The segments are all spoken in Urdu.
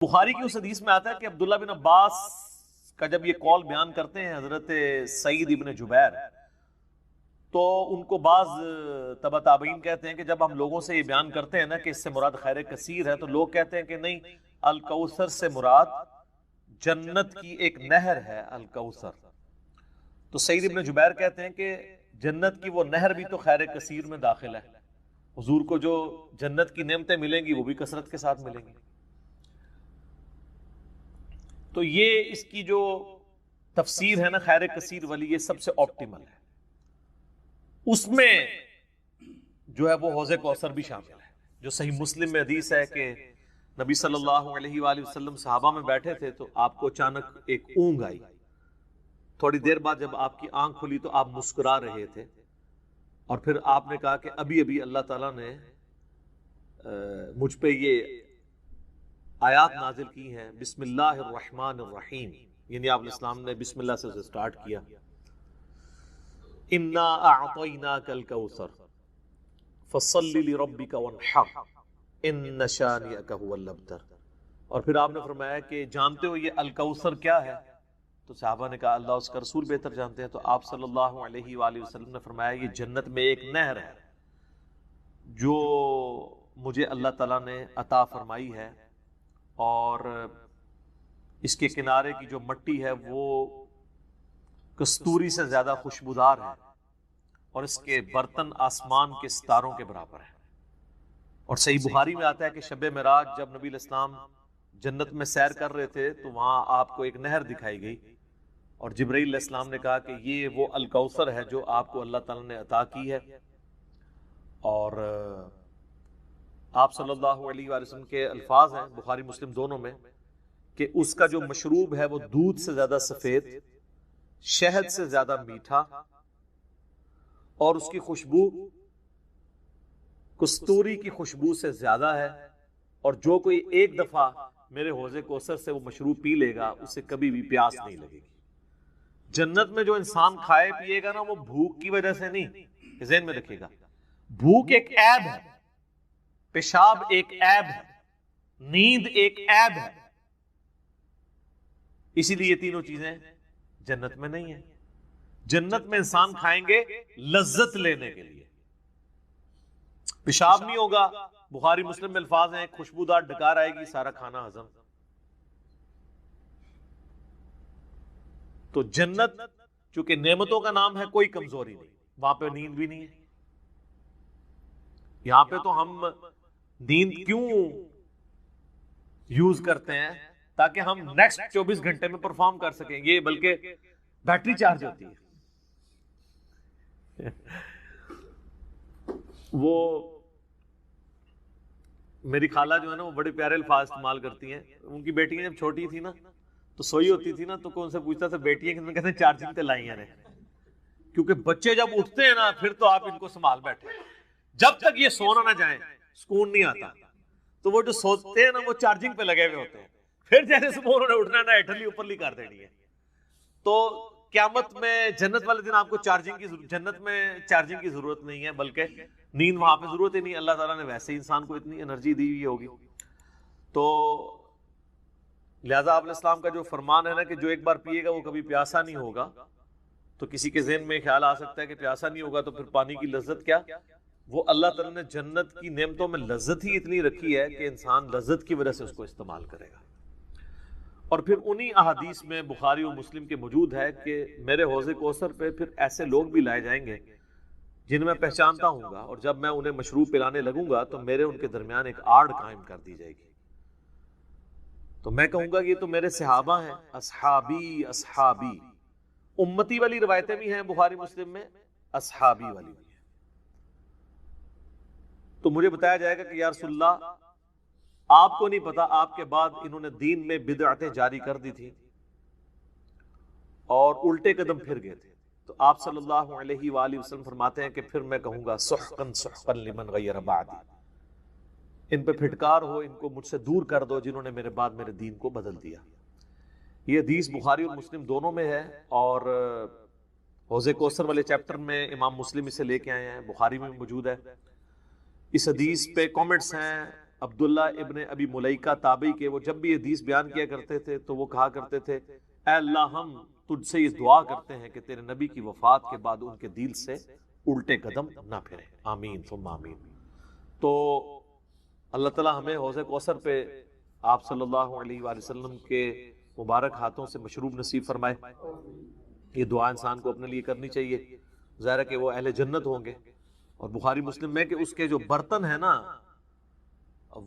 بخاری کی اس حدیث میں آتا ہے کہ عبداللہ بن عباس کا جب یہ قول بیان کرتے ہیں حضرت سعید ابن جبیر، تو ان کو بعض تبع تابعین کہتے ہیں کہ جب ہم لوگوں سے یہ بیان کرتے ہیں نا کہ اس سے مراد خیر کثیر ہے، تو لوگ کہتے ہیں کہ نہیں، الکوثر سے مراد جنت کی ایک نہر ہے الکوثر۔ تو سعید ابن جبیر کہتے ہیں کہ جنت کی وہ نہر بھی تو خیر کثیر میں داخل ہے، حضور کو جو جنت کی نعمتیں ملیں گی وہ بھی کثرت کے ساتھ ملیں گی۔ تو یہ اس کی جو تفسیر ہے نا خیر کثیر والی، یہ سب سے آپٹیمل ہے۔ اس میں جو ہے وہ حوض کوثر بھی شامل ہے، جو صحیح مسلم میں حدیث ہے کہ نبی صلی اللہ علیہ وآلہ وسلم صحابہ میں بیٹھے تھے تو آپ کو اچانک ایک اونگ آئی، تھوڑی دیر بعد جب آپ کی آنکھ کھلی تو آپ مسکرا رہے تھے، اور پھر آپ نے کہا کہ ابھی ابھی اللہ تعالیٰ نے مجھ پہ یہ آیات نازل کی ہیں، بسم اللہ الرحمن الرحیم، یعنی آپ الاسلام نے بسم اللہ سے اسے سٹارٹ کیا، انا اعطیناک الکوثر فصل لربک وانحر ان شانئک هو الابتر۔ اور پھر آپ نے فرمایا کہ جانتے ہو یہ الکوثر کیا ہے؟ تو صحابہ نے کہا اللہ اس کا رسول بہتر جانتے ہیں۔ تو آپ صلی اللہ علیہ وآلہ وسلم نے فرمایا یہ جنت میں ایک نہر ہے جو مجھے اللہ تعالیٰ نے عطا فرمائی ہے، اور اس کے کنارے کی جو مٹی ہے وہ کستوری سے زیادہ خوشبودار ہے، اور اس کے برتن آسمان کے ستاروں کے برابر ہیں۔ اور صحیح بخاری میں آتا ہے کہ شب معراج جب نبی علیہ السلام جنت میں سیر کر رہے تھے تو وہاں آپ کو ایک نہر دکھائی گئی، اور جبرائیل علیہ السلام نے کہا کہ یہ وہ الکوثر ہے جو آپ کو اللہ تعالیٰ نے عطا کی ہے۔ اور آپ صلی اللہ علیہ وآلہ وسلم کے الفاظ ہیں بخاری مسلم دونوں میں کہ اس کا جو مشروب ہے وہ دودھ سے زیادہ سفید، شہد سے زیادہ میٹھا، اور اس کی خوشبو کستوری کی خوشبو سے زیادہ ہے، اور جو کوئی ایک دفعہ میرے حوض کوثر سے وہ مشروب پی لے گا اسے کبھی بھی پیاس نہیں لگے گی۔ جنت میں جو انسان کھائے پیے گا نا وہ بھوک کی وجہ سے نہیں، ذہن میں رکھے گا، بھوک ایک عیب ہے، پیشاب ایک عیب ہے، نیند ایک عیب ہے، اسی لیے یہ تینوں چیزیں جنت میں نہیں ہیں۔ جنت میں انسان کھائیں گے لذت لینے کے لیے، پیشاب نہیں ہوگا، بخاری مسلم میں الفاظ ہیں خوشبودار ڈکار آئے گی، سارا کھانا ہضم۔ تو جنت چونکہ نعمتوں کا نام ہے، کوئی کمزوری نہیں، وہاں پہ نیند بھی نہیں ہے۔ یہاں پہ تو ہم نیند کیوں یوز کرتے ہیں؟ تاکہ ہم نیکسٹ 24 گھنٹے میں پرفارم کر سکیں، یہ بلکہ بیٹری چارج ہوتی ہے۔ وہ میری خالہ جو ہے نا وہ بڑے پیارے الفاظ استعمال کرتی ہیں، ان کی بیٹیاں جب چھوٹی تھی نا تو سوئی ہوتی تھی نا تو کون سے پوچھتا تھا بیٹیاں کتنے، کہتے ہیں چارجنگ تے لائی ہیں، کیونکہ بچے جب اٹھتے ہیں نا پھر تو آپ ان کو سنبھال بیٹھے، جب تک یہ سونا نہ جائیں سکون نہیں آتا۔ تو وہ جو سوتے ہیں نا وہ چارجنگ پہ لگے ہوئے ہوتے ہیں، پھر جیسے صبح انہوں نے اٹھنا نا ہیٹرلی اوپرلی کر دینی ہے۔ تو قیامت میں جنت والے دن آپ کو جنت میں چارجنگ کی ضرورت نہیں ہے، بلکہ نیند وہاں پہ ضرورت ہی نہیں، اللہ تعالیٰ نے ویسے ہی انسان کو اتنی انرجی دی ہوئی ہوگی۔ تو لہذا آپ علیہ السلام کا جو فرمان ہے نا کہ جو ایک بار پیے گا وہ کبھی پیاسا نہیں ہوگا، تو کسی کے ذہن میں خیال آ سکتا ہے کہ پیاسا نہیں ہوگا تو پھر پانی کی لذت کیا؟ وہ اللہ تعالیٰ نے جنت کی نعمتوں میں لذت ہی اتنی رکھی ہے کہ انسان لذت کی وجہ سے اس کو استعمال کرے گا۔ اور پھر انہی احادیث میں بخاری و مسلم کے موجود ہے کہ میرے حوض کوثر پہ پھر ایسے لوگ بھی لائے جائیں گے جن میں پہچانتا ہوں گا، اور جب میں انہیں مشروب پلانے لگوں گا تو میرے ان کے درمیان ایک آڑ قائم کر دی جائے گی، تو میں کہوں گا کہ یہ تو میرے صحابہ ہیں، اصحابی اصحابی، امتی والی روایتیں بھی ہیں بخاری مسلم میں، اصحابی والی بھی ہیں۔ تو مجھے بتایا جائے گا کہ یا رسول اللہ آپ کو نہیں پتا آپ کے بعد انہوں نے دین میں بدعتیں جاری کر دی تھی اور الٹے قدم پھر گئے تھے، تو آپ صلی اللہ علیہ وآلہ وسلم فرماتے ہیں کہ پھر میں کہوں گا سحقا سحقا لمن غیر بعدی، ان پہ پھٹکار ہو، ان کو مجھ سے دور کر دو جنہوں نے میرے بعد میرے دین کو بدل دیا۔ یہ حدیث بخاری اور مسلم دونوں میں ہے، اور حوض کوثر والے چیپٹر میں امام مسلم اسے لے کے آئے ہیں، بخاری میں موجود ہے۔ اس حدیث پہ کامنٹس ہیں عبداللہ ابن ابی ملیکہ تابعی کے، وہ جب بھی حدیث بیان کیا کرتے تھے تو وہ کہا کرتے تھے اے اللہ ہم تجھ سے یہ دعا کرتے ہیں کہ تیرے نبی کی وفات کے بعد ان کے دل سے الٹے قدم نہ پھرے، آمین ثم آمین۔ تو اللہ تعالیٰ ہمیں حوض کوثر پہ آپ صلی اللہ علیہ وآلہ وسلم کے مبارک ہاتھوں سے مشروب نصیب فرمائے۔ یہ دعا انسان کو اپنے لیے کرنی چاہیے، ظاہر ہے کہ وہ اہل جنت ہوں گے۔ اور بخاری مسلم میں کہ اس کے جو برتن ہیں نا،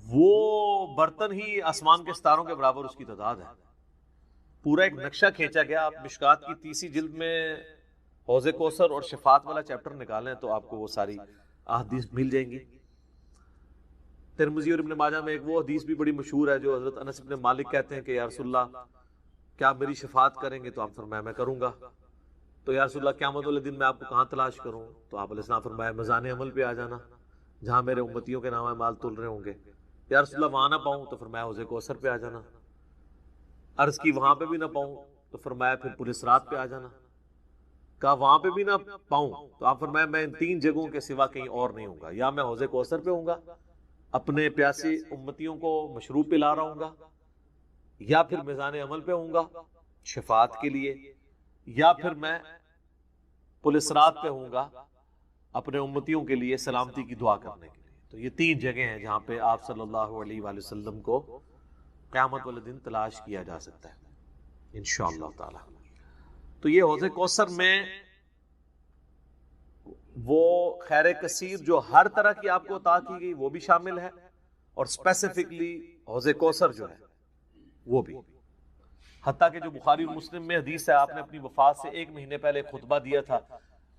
وہ برتن ہی آسمان کے ستاروں کے برابر اس کی تعداد ہے۔ پورا ایک نقشہ کھینچا گیا۔ آپ مشکات کی 30 جلد میں حوض کوثر اور شفاعت والا چیپٹر نکالیں تو آپ کو وہ ساری احادیث مل جائیں گی۔ ترمذی اور ابن ماجہ میں ایک وہ حدیث بھی بڑی مشہور ہے جو حضرت انس بن مالک کہتے ہیں کہ یا رسول اللہ کیا آپ میری شفاعت کریں گے؟ تو آپ فرمایا میں کروں گا۔ تو یا رسول اللہ قیامت والے دن میں آپ کو کہاں تلاش کروں؟ تو آپ علیہ السلام فرمایا میزان عمل پہ آ جانا، جہاں میرے امتیوں کے نام مال تل رہے ہوں گے۔ یا رسول اللہ وہاں نہ پاؤں تو فرمایا حوض کوثر پہ آ جانا۔ عرض کی وہاں پہ بھی نہ پاؤں تو فرمایا پھر پورے صراط پہ آ جانا۔ کہا وہاں پہ بھی نہ پاؤں تو آپ فرمایا میں ان 3 جگہوں کے سوا کہیں اور نہیں ہوں گا، یا میں حوض کوثر پہ ہوں گا اپنے پیاسے امتیوں کو مشروب پلا رہا ہوں گا، یا پھر میزان عمل پہ ہوں گا شفاعت کے لیے، یا پھر میں پل صراط پہ ہوں گا اپنے امتیوں کے لیے سلامتی کی دعا کرنے کے لیے۔ تو یہ 3 جگہیں ہیں جہاں پہ آپ صلی اللہ علیہ وآلہ وسلم کو قیامت والے دن تلاش کیا جا سکتا ہے انشاءاللہ تعالی۔ تو یہ حوض کوثر میں وہ خیر کثیر جو ہر طرح کی آپ کو عطا کی گئی وہ بھی شامل ہے، اور اسپیسیفکلی حوض کوثر جو ہے وہ بھی۔ حتیٰ کہ جو بخاری اور مسلم میں حدیث ہے، آپ نے اپنی وفات سے 1 مہینے پہلے خطبہ دیا تھا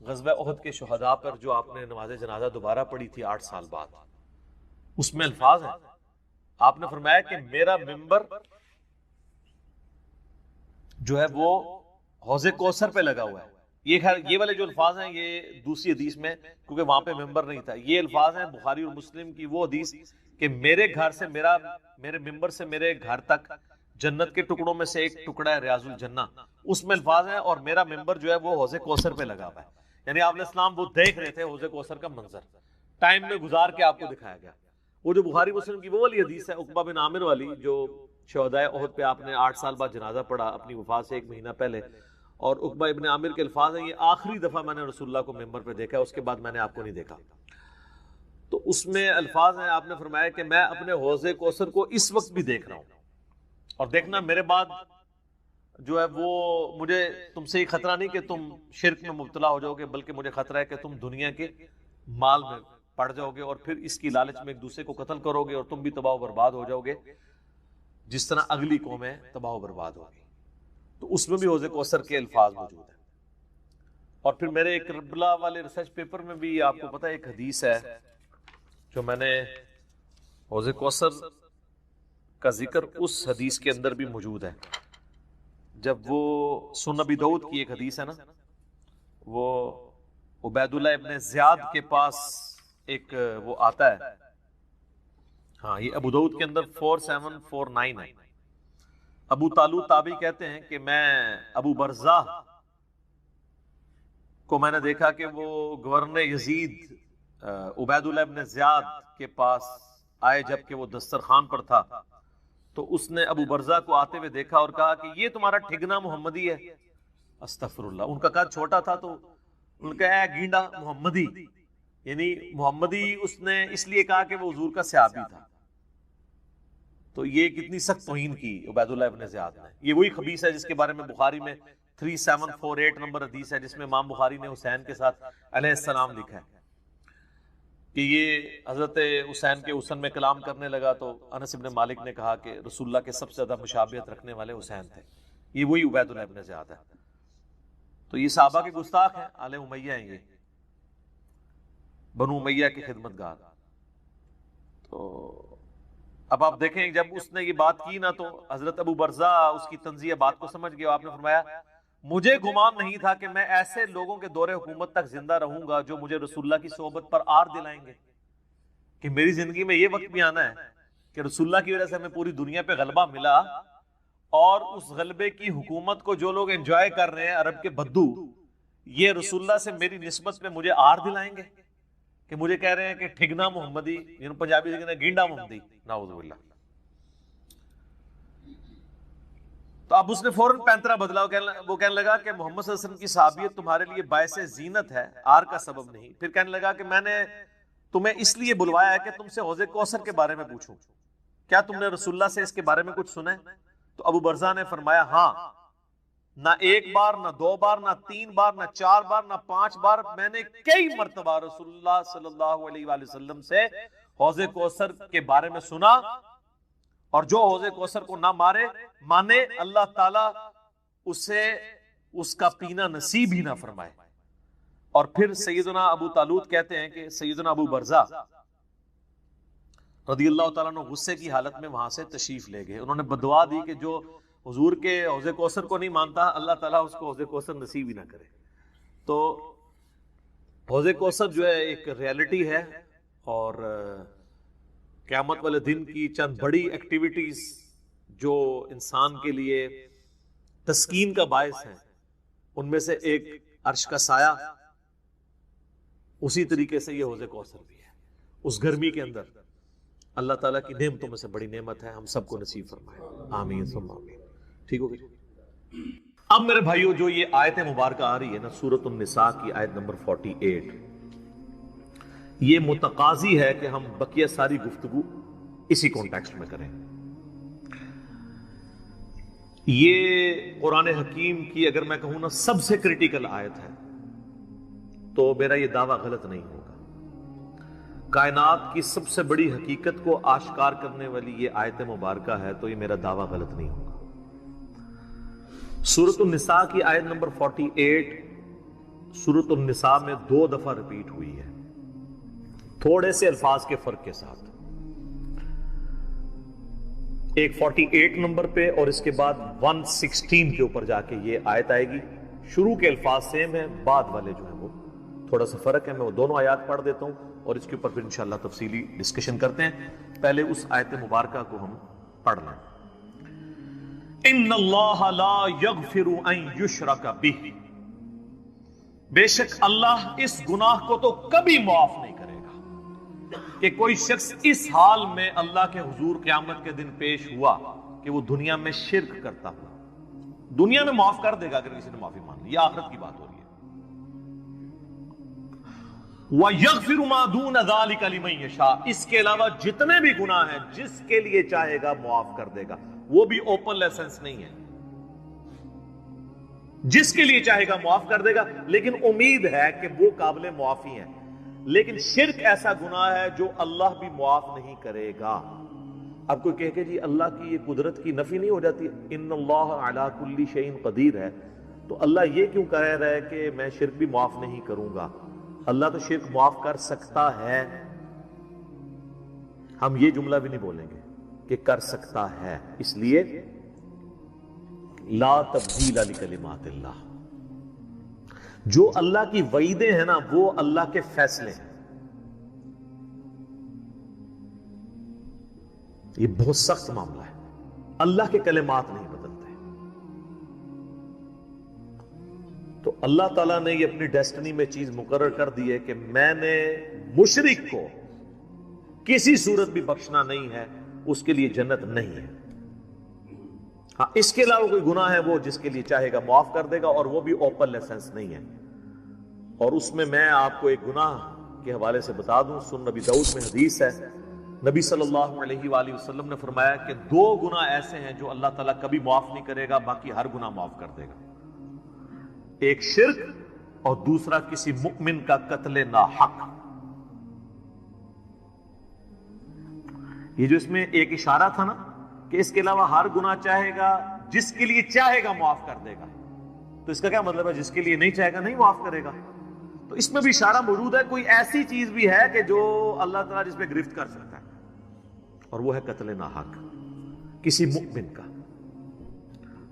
غزوہ احد کے شہداء پر، جو آپ نے نماز جنازہ دوبارہ پڑھی تھی 8 سال بعد۔ اس میں الفاظ ہیں، آپ نے فرمایا کہ میرا ممبر جو ہے وہ حوض کوثر پہ لگا ہوا ہے۔ یہ والے جو الفاظ ہیں یہ دوسری حدیث میں، کیونکہ وہاں پہ ممبر نہیں تھا، یہ الفاظ ہیں بخاری اور مسلم کی وہ حدیث کہ میرے گھر سے میرے ممبر سے میرے گھر تک جنت کے ٹکڑوں میں سے ایک ٹکڑا ہے ریاض الجنہ، اس میں الفاظ ہیں اور میرا ممبر جو ہے وہ حوض کوثر پہ لگا ہوا ہے۔ یعنی آپ علیہ السلام وہ دیکھ رہے تھے حوض کوثر کا منظر، ٹائم میں گزار کے آپ کو دکھایا گیا۔ وہ جو بخاری مسلم کی وہ والی حدیث ہے عقبہ بن عامر والی، جو شہدائے احد پہ آپ نے 8 سال بعد جنازہ پڑھا اپنی وفات سے 1 مہینہ پہلے، اور عقبہ ابن عامر کے الفاظ ہیں یہ آخری دفعہ میں نے رسول اللہ کو ممبر پہ دیکھا، اس کے بعد میں نے آپ کو نہیں دیکھا۔ تو اس میں الفاظ ہیں، آپ نے فرمایا کہ میں اپنے حوض کوثر کو اس وقت بھی دیکھ رہا ہوں، اور دیکھنا میرے بعد جو ہے وہ مجھے تم سے یہ خطرہ نہیں کہ تم شرک میں مبتلا ہو جاؤ گے، بلکہ مجھے خطرہ ہے کہ تم دنیا کے مال میں پڑ جاؤ گے اور پھر اس کی لالچ میں ایک دوسرے کو قتل کرو گے اور تم بھی تباہ و برباد ہو جاؤ گے جس طرح اگلی قومیں تباہ و برباد ہوگی۔ تو اس میں بھی حوض کوثر کے الفاظ موجود ہیں۔ اور پھر میرے ایک کربلا والے ریسرچ پیپر میں بھی آپ کو پتہ ہے ایک حدیث ہے جو میں نے حوض کوثر کا ذکر اس حدیث کے اندر بھی موجود ہے۔ جب وہ سنن ابی داؤد کی ایک حدیث ہے نا، وہ عبید اللہ ابن زیاد کے پاس ایک وہ آتا ہے، ہاں یہ ابو داؤد کے اندر 4749 ہے۔ ابو طالوت تابعی کہتے ہیں کہ میں ابو برزہ کو میں نے دیکھا کہ وہ گورنر یزید عبید اللہ ابن زیاد کے پاس آئے جبکہ وہ دسترخوان پر تھا، تو اس نے ابو برزہ کو آتے ہوئے دیکھا اور کہا کہ یہ تمہارا ٹھگنا محمدی ہے۔ استغفر اللہ، ان کا قد چھوٹا تھا تو ان کا اے گینڈا محمدی، یعنی محمدی اس نے اس لیے کہا کہ وہ حضور کا صحابی تھا۔ تو یہ کتنی سخت توہین کی عبید اللہ ابن زیاد نے۔ یہ وہی خبیث ہے جس کے بارے میں بخاری میں 3748 نمبر حدیث ہے، جس میں امام بخاری نے حسین کے ساتھ علیہ السلام لکھا ہے کہ یہ حضرت حسین کے حسن میں کلام کرنے لگا تو انس بن مالک نے کہا کہ رسول اللہ کے سب سے زیادہ مشابہت رکھنے والے حسین تھے۔ یہ وہی عبید اللہ ابن زیاد ہے۔ تو یہ صحابہ کے گستاخ ہیں، آل امیہ ہیں، یہ بنو امیہ کے خدمت گار۔ تو اب آپ دیکھیں جب اس نے یہ بات کی نا تو حضرت ابو برزہ اس کی طنزیہ بات کو سمجھ گیا۔ آپ نے فرمایا مجھے گمان نہیں تھا کہ میں ایسے لوگوں کے دور حکومت تک زندہ رہوں گا جو مجھے رسول اللہ کی صحبت پر آر دلائیں گے، کہ میری زندگی میں یہ وقت بھی آنا ہے کہ رسول اللہ کی وجہ سے ہمیں پوری دنیا پہ غلبہ ملا، اور اس غلبے کی حکومت کو جو لوگ انجوائے کر رہے ہیں عرب کے بدو، یہ رسول اللہ سے میری نسبت میں مجھے آر دلائیں گے۔ کہ مجھے کہہ رہے ہیں کہ ٹھگنا محمدی، یعنی پنجابی سے کہتے ہیں گینڈا محمدی، نعوذ باللہ. تو اب اس نے فوراً پینترا بدلا، وہ کہنے لگا کہ محمد صلی اللہ علیہ وسلم کی صحابیت تمہارے لیے باعث زینت ہے، آر کا سبب نہیں. پھر کہنے لگا کہ میں نے تمہیں اس لیے بلوایا ہے کہ تم سے حوض کوثر کے بارے میں پوچھوں، کیا تم نے رسول اللہ سے اس کے بارے میں کچھ سنا ہے؟ تو ابو برزہ نے فرمایا ہاں، نہ ایک بار، نہ دو بار، نہ تین بار، نہ چار بار، نہ 5 بار، میں نے کئی مرتبہ رسول اللہ صلی اللہ علیہ وآلہ وسلم سے حوض کوثر کے بارے میں سنا، اور جو حوض کوثر کو نہ مانے اللہ تعالیٰ اسے اس کا پینا نصیب ہی نہ فرمائے. اور پھر سیدنا ابو طالوت کہتے ہیں کہ سیدنا ابو برزہ رضی اللہ تعالیٰ عنہ غصے کی حالت میں وہاں سے تشریف لے گئے. انہوں نے بدعا دی کہ جو حضور کے حوض کوثر کو نہیں مانتا اللہ تعالیٰ اس کو حوض کوثر نصیب ہی نہ کرے. تو حوض کوثر جو ہے ایک ریالٹی ہے، اور قیامت والے دن کی چند بڑی ایکٹیویٹیز جو انسان کے لیے تسکین کا باعث ہیں، ان میں سے ایک عرش کا سایہ، اسی طریقے سے یہ حوض کوثر بھی ہے. اس گرمی کے اندر اللہ تعالیٰ کی نعمتوں میں سے بڑی نعمت ہے، ہم سب کو نصیب فرمائے، آمین ثم آمین. ٹھیک ہو گئی؟ اب میرے بھائیو جو یہ آیت مبارکہ آ رہی ہے نا، سورۃ النساء کی آیت نمبر 48، یہ متقاضی ہے کہ ہم بقیہ ساری گفتگو اسی کانٹیکسٹ میں کریں. یہ قرآن حکیم کی اگر میں کہوں نا سب سے کریٹیکل آیت ہے، تو میرا یہ دعویٰ غلط نہیں ہوگا. کائنات کی سب سے بڑی حقیقت کو آشکار کرنے والی یہ آیت مبارکہ ہے، تو یہ میرا دعویٰ غلط نہیں ہوگا. سورۃ النساء کی آیت نمبر 48 سورۃ النساء میں 2 دفعہ ریپیٹ ہوئی ہے، تھوڑے سے الفاظ کے فرق کے ساتھ. ایک 48 نمبر پہ اور اس کے بعد 116 کے اوپر جا کے یہ آیت آئے گی. شروع کے الفاظ سیم ہیں، بعد والے جو ہیں وہ تھوڑا سا فرق ہے. میں وہ دونوں آیات پڑھ دیتا ہوں اور اس کے اوپر پھر انشاءاللہ تفصیلی ڈسکشن کرتے ہیں. پہلے اس آیت مبارکہ کو ہم پڑھ لیں. ان اللہ لا یغفر ان یشرک بہ، بے شک اللہ اس گناہ کو تو کبھی معاف نہیں کرے گا کہ کوئی شخص اس حال میں اللہ کے حضور قیامت کے دن پیش ہوا کہ وہ دنیا میں شرک کرتا ہوا. دنیا میں معاف کر دے گا اگر کسی نے معافی مان لی، یہ آخرت کی بات ہو رہی ہے. وَيَغْفِرُ مَا دُونَ ذَلِكَ لِمَن يَشَاءُ، اس کے علاوہ جتنے بھی گناہ ہیں جس کے لیے چاہے گا معاف کر دے گا. وہ بھی اوپن لائسنس نہیں ہے، جس کے لیے چاہے گا معاف کر دے گا، لیکن امید ہے کہ وہ قابل معافی ہیں. لیکن شرک ایسا گناہ ہے جو اللہ بھی معاف نہیں کرے گا. اب کوئی کہے کہ جی اللہ کی یہ قدرت کی نفی نہیں ہو جاتی، ان اللہ علی کل شیء قدیر ہے، تو اللہ یہ کیوں کہہ رہا ہے کہ میں شرک بھی معاف نہیں کروں گا؟ اللہ تو شرک معاف کر سکتا ہے، ہم یہ جملہ بھی نہیں بولیں گے کہ کر سکتا ہے. اس لیے لا تبدیل لکلمات اللہ، جو اللہ کی وعیدیں ہیں نا وہ اللہ کے فیصلے ہیں. یہ بہت سخت معاملہ ہے، اللہ کے کلمات نہیں بدلتے. تو اللہ تعالیٰ نے یہ اپنی ڈیسٹنی میں چیز مقرر کر دی ہے کہ میں نے مشرک کو کسی صورت بھی بخشنا نہیں ہے، اس کے لیے جنت نہیں ہے. ہاں اس کے علاوہ کوئی گناہ ہے وہ جس کے لیے چاہے گا معاف کر دے گا، اور وہ بھی اوپن لائسنس نہیں ہے. اور اس میں آپ کو ایک گناہ کے حوالے سے بتا دوں، سن نبی داؤد میں حدیث ہے، نبی صلی اللہ علیہ وآلہ وسلم نے فرمایا کہ 2 گناہ ایسے ہیں جو اللہ تعالیٰ کبھی معاف نہیں کرے گا، باقی ہر گناہ معاف کر دے گا. ایک شرک اور دوسرا کسی مؤمن کا قتل ناحق. یہ جو اس میں ایک اشارہ تھا نا کہ اس کے علاوہ ہر گناہ چاہے گا، جس کے لیے چاہے گا معاف کر دے گا، تو اس کا کیا مطلب ہے؟ جس کے لیے نہیں چاہے گا نہیں معاف کرے گا. تو اس میں بھی اشارہ موجود ہے، کوئی ایسی چیز بھی ہے کہ جو اللہ تعالیٰ جس پہ گرفت کر سکتا ہے، اور وہ ہے قتل ناحق کسی مؤمن کا.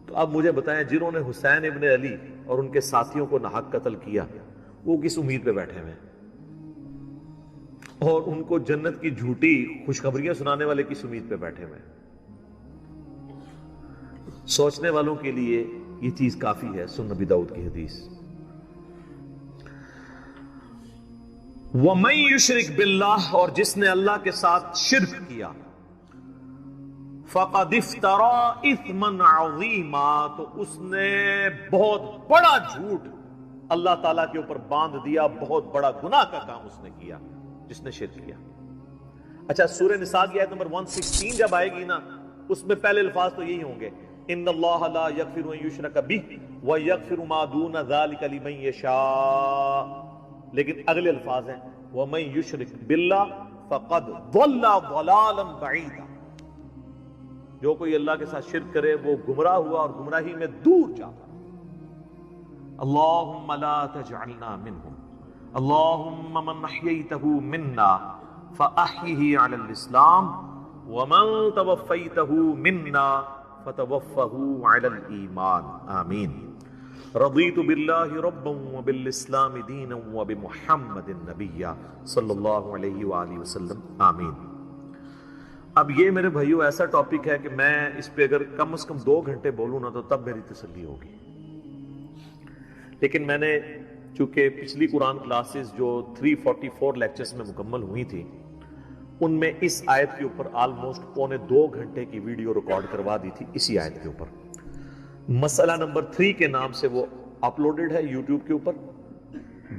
تو اب مجھے بتائیں، جنہوں نے حسین ابن علی اور ان کے ساتھیوں کو ناحق قتل کیا، وہ کس امید پہ بیٹھے ہوئے ہیں؟ اور ان کو جنت کی جھوٹی خوشخبریاں سنانے والے کس امید پہ بیٹھے ہوئے ہیں؟ سوچنے والوں کے لیے یہ چیز کافی ہے. سن نبی داؤد کی حدیث. وَمَن يُشْرِكْ بِاللَّهِ، اور جس نے اللہ کے ساتھ شرک کیا، فَقَدِ افْتَرَىٰ إِثْمًا عَظِيمًا، تو اس نے بہت بڑا جھوٹ اللہ تعالیٰ کے اوپر باندھ دیا، بہت بڑا گناہ کا کام اس نے کیا جس نے شرک کیا۔ اچھا، سورہ نساء کی آیت نمبر 116 جب آئے گی نا، اس میں پہلے الفاظ تو یہی ہوں گے، ان اللہ لا یغفر ان یشرک بہ ویغفر ما دون ذلک لمن یشاء، لیکن اگلے الفاظ ہیں ومن یشرک باللہ فقد ضل ضلالا بعیدا، جو کوئی اللہ کے ساتھ شرک کرے وہ گمراہ ہوا اور گمراہی میں دور جاتا۔ اللہم لا تجعلنا منہم، اللہم من احییتہ منا فاحیہ علی الاسلام ومن توفیتہ منا فتوفہ علی الایمان، آمین۔ رضیت باللہ ربا وبالاسلام دینا وبمحمد نبیا صلی اللہ علیہ وآلہ وسلم، آمین۔ اب یہ میرے بھائیو ایسا ٹاپک ہے کہ میں اس پہ اگر کم از کم 2 گھنٹے بولوں نا تو تب میری تسلی ہوگی، لیکن میں نے چونکہ پچھلی قرآن کلاسز جو 344 لیکچرز میں مکمل ہوئی تھی، ان میں اس آیت کے اوپر آلموسٹ پونے 2 گھنٹے کی ویڈیو ریکارڈ کروا دی تھی اسی آیت کے اوپر۔ مسئلہ نمبر 3 کے نام سے وہ اپلوڈڈ ہے یوٹیوب کے اوپر،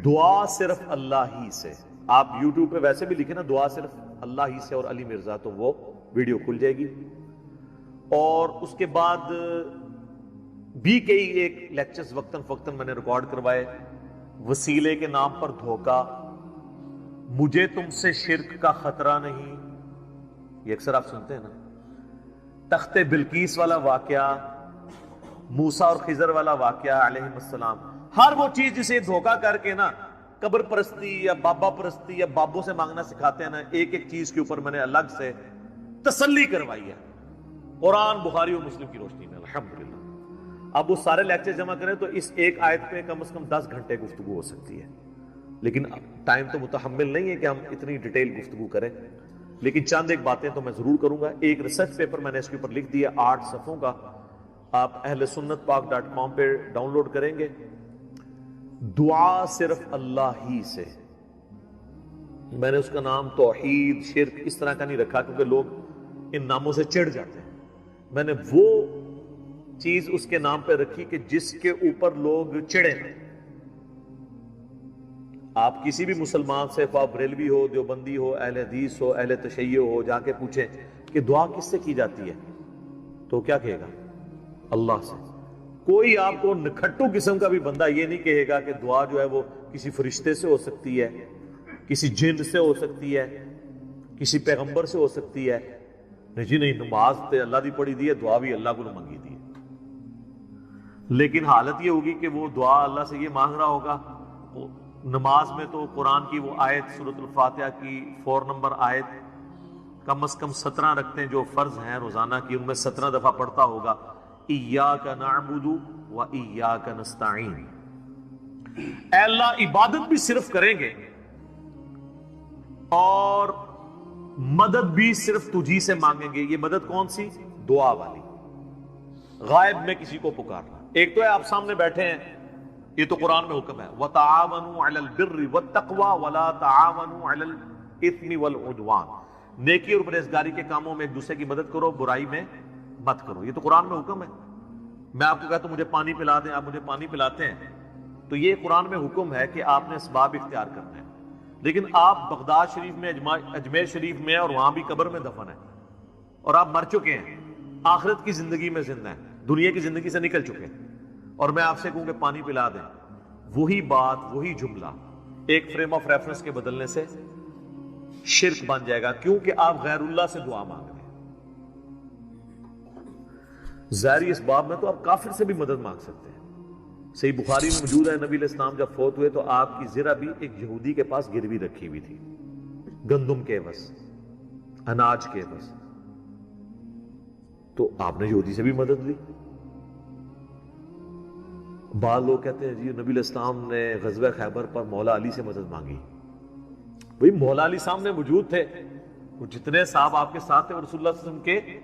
دعا صرف اللہ ہی سے۔ آپ یوٹیوب پہ ویسے بھی لکھیں نا دعا صرف اللہ ہی سے اور علی مرزا، تو وہ ویڈیو کھل جائے گی۔ اور اس کے بعد بھی کئی ایک لیکچرز وقتاً فوقتاً میں نے ریکارڈ کروائے، وسیلے کے نام پر دھوکہ، مجھے تم سے شرک کا خطرہ نہیں، یہ اکثر آپ سنتے ہیں نا، تخت بلقیس والا واقعہ، موسیٰ اور خضر والا واقعہ علیہ السلام، ہر وہ چیز جسے دھوکہ کر کے نا قبر پرستی یا بابا پرستی یا بابوں سے مانگنا سکھاتے ہیں نا، ایک ایک چیز کے اوپر میں نے الگ سے تسلی کروائی ہے قرآن، بخاری اور مسلم کی روشنی میں، الحمدللہ۔ اب وہ سارے لیکچر جمع کریں تو اس ایک آیت پہ کم از کم 10 گھنٹے گفتگو ہو سکتی ہے، لیکن ٹائم تو متحمل نہیں ہے کہ ہم اتنی ڈیٹیل گفتگو کریں، لیکن چند ایک باتیں تو میں ضرور کروں گا۔ ایک ریسرچ پیپر میں نے اس کے اوپر لکھ دیا 8 صفحوں کا، آپ اہل سنت پاک.com پہ ڈاؤن لوڈ کریں گے۔ دعا صرف اللہ ہی سے، میں نے اس کا نام توحید، شرک اس طرح کا نہیں رکھا کیونکہ لوگ ان ناموں سے چڑھ جاتے ہیں، میں نے وہ چیز اس کے نام پہ رکھی کہ جس کے اوپر لوگ چڑھے ہیں۔ آپ کسی بھی مسلمان سے، خواہ بریلوی ہو، دیوبندی ہو، اہل حدیث ہو، اہل تشیع ہو، جا کے پوچھیں کہ دعا کس سے کی جاتی ہے تو کیا کہے گا؟ اللہ سے۔ کوئی آپ کو نکھٹو قسم کا بھی بندہ یہ نہیں کہے گا کہ دعا جو ہے وہ کسی فرشتے سے ہو سکتی ہے، کسی جن سے ہو سکتی ہے، کسی پیغمبر سے ہو سکتی ہے۔ نہیں جی نہیں، نماز تے اللہ دی پڑھی دی ہے، دعا بھی اللہ کو مانگی دی ہے، لیکن حالت یہ ہوگی کہ وہ دعا اللہ سے یہ مانگ رہا ہوگا، نماز میں تو قرآن کی وہ آیت سورۃ الفاتحہ کی 4 نمبر آیت کم از کم 17 رکھتے جو فرض ہیں روزانہ کی، ان میں 17 دفعہ پڑھتا ہوگا ایاک نعبد و ایاک نستعین، اے اللہ عبادت بھی صرف کریں گے اور مدد بھی صرف تجھی سے مانگیں گے۔ یہ مدد کون سی؟ دعا والی، غائب میں کسی کو پکارنا۔ ایک تو ہے آپ سامنے بیٹھے ہیں، یہ تو قرآن میں حکم ہے وَتَعَاوَنُوا عَلَى الْبِرِّ وَالتَّقْوَى وَلَا تَعَاوَنُوا عَلَى الْإِثْمِ وَالْعُدْوَانِ، نیکی اور پرہیزگاری کے کاموں میں ایک دوسرے کی مدد کرو، برائی میں مت کرو، یہ تو قرآن میں حکم ہے۔ میں آپ کو کہتا ہوں مجھے پانی پلا دیں، آپ مجھے پانی پلاتے ہیں، تو یہ قرآن میں حکم ہے کہ آپ نے اسباب اختیار کرنے ہیں، لیکن آپ بغداد شریف میں، اجمیر شریف میں، اور وہاں بھی قبر میں دفن ہیں، اور آپ مر چکے ہیں، آخرت کی زندگی میں زندہ ہیں، دنیا کی زندگی سے نکل چکے ہیں، اور میں آپ سے کہوں کہ پانی پلا دیں، وہی بات، وہی جملہ ایک فریم آف ریفرنس کے بدلنے سے شرک بن جائے گا، کیونکہ آپ غیر اللہ سے دعا مانگ رہے ہیں۔ ظاہری اس باب میں تو آپ کافر سے بھی مدد مانگ سکتے ہیں، صحیح بخاری میں موجود ہے، نبی علیہ السلام جب فوت ہوئے تو آپ کی ذرا بھی ایک یہودی کے پاس گروی رکھی ہوئی تھی، گندم کے عوض، اناج کے عوض، تو آپ نے یہودی سے بھی مدد لی۔ بعض لوگ کہتے ہیں جی نبی علیہ السلام نے غزوہ خیبر پر مولا علی سے مدد مانگی، بھئی مولا علی سامنے موجود تھے، وہ جتنے صاحب آپ کے ساتھ تھے رسول اللہ صلی اللہ علیہ وسلم کے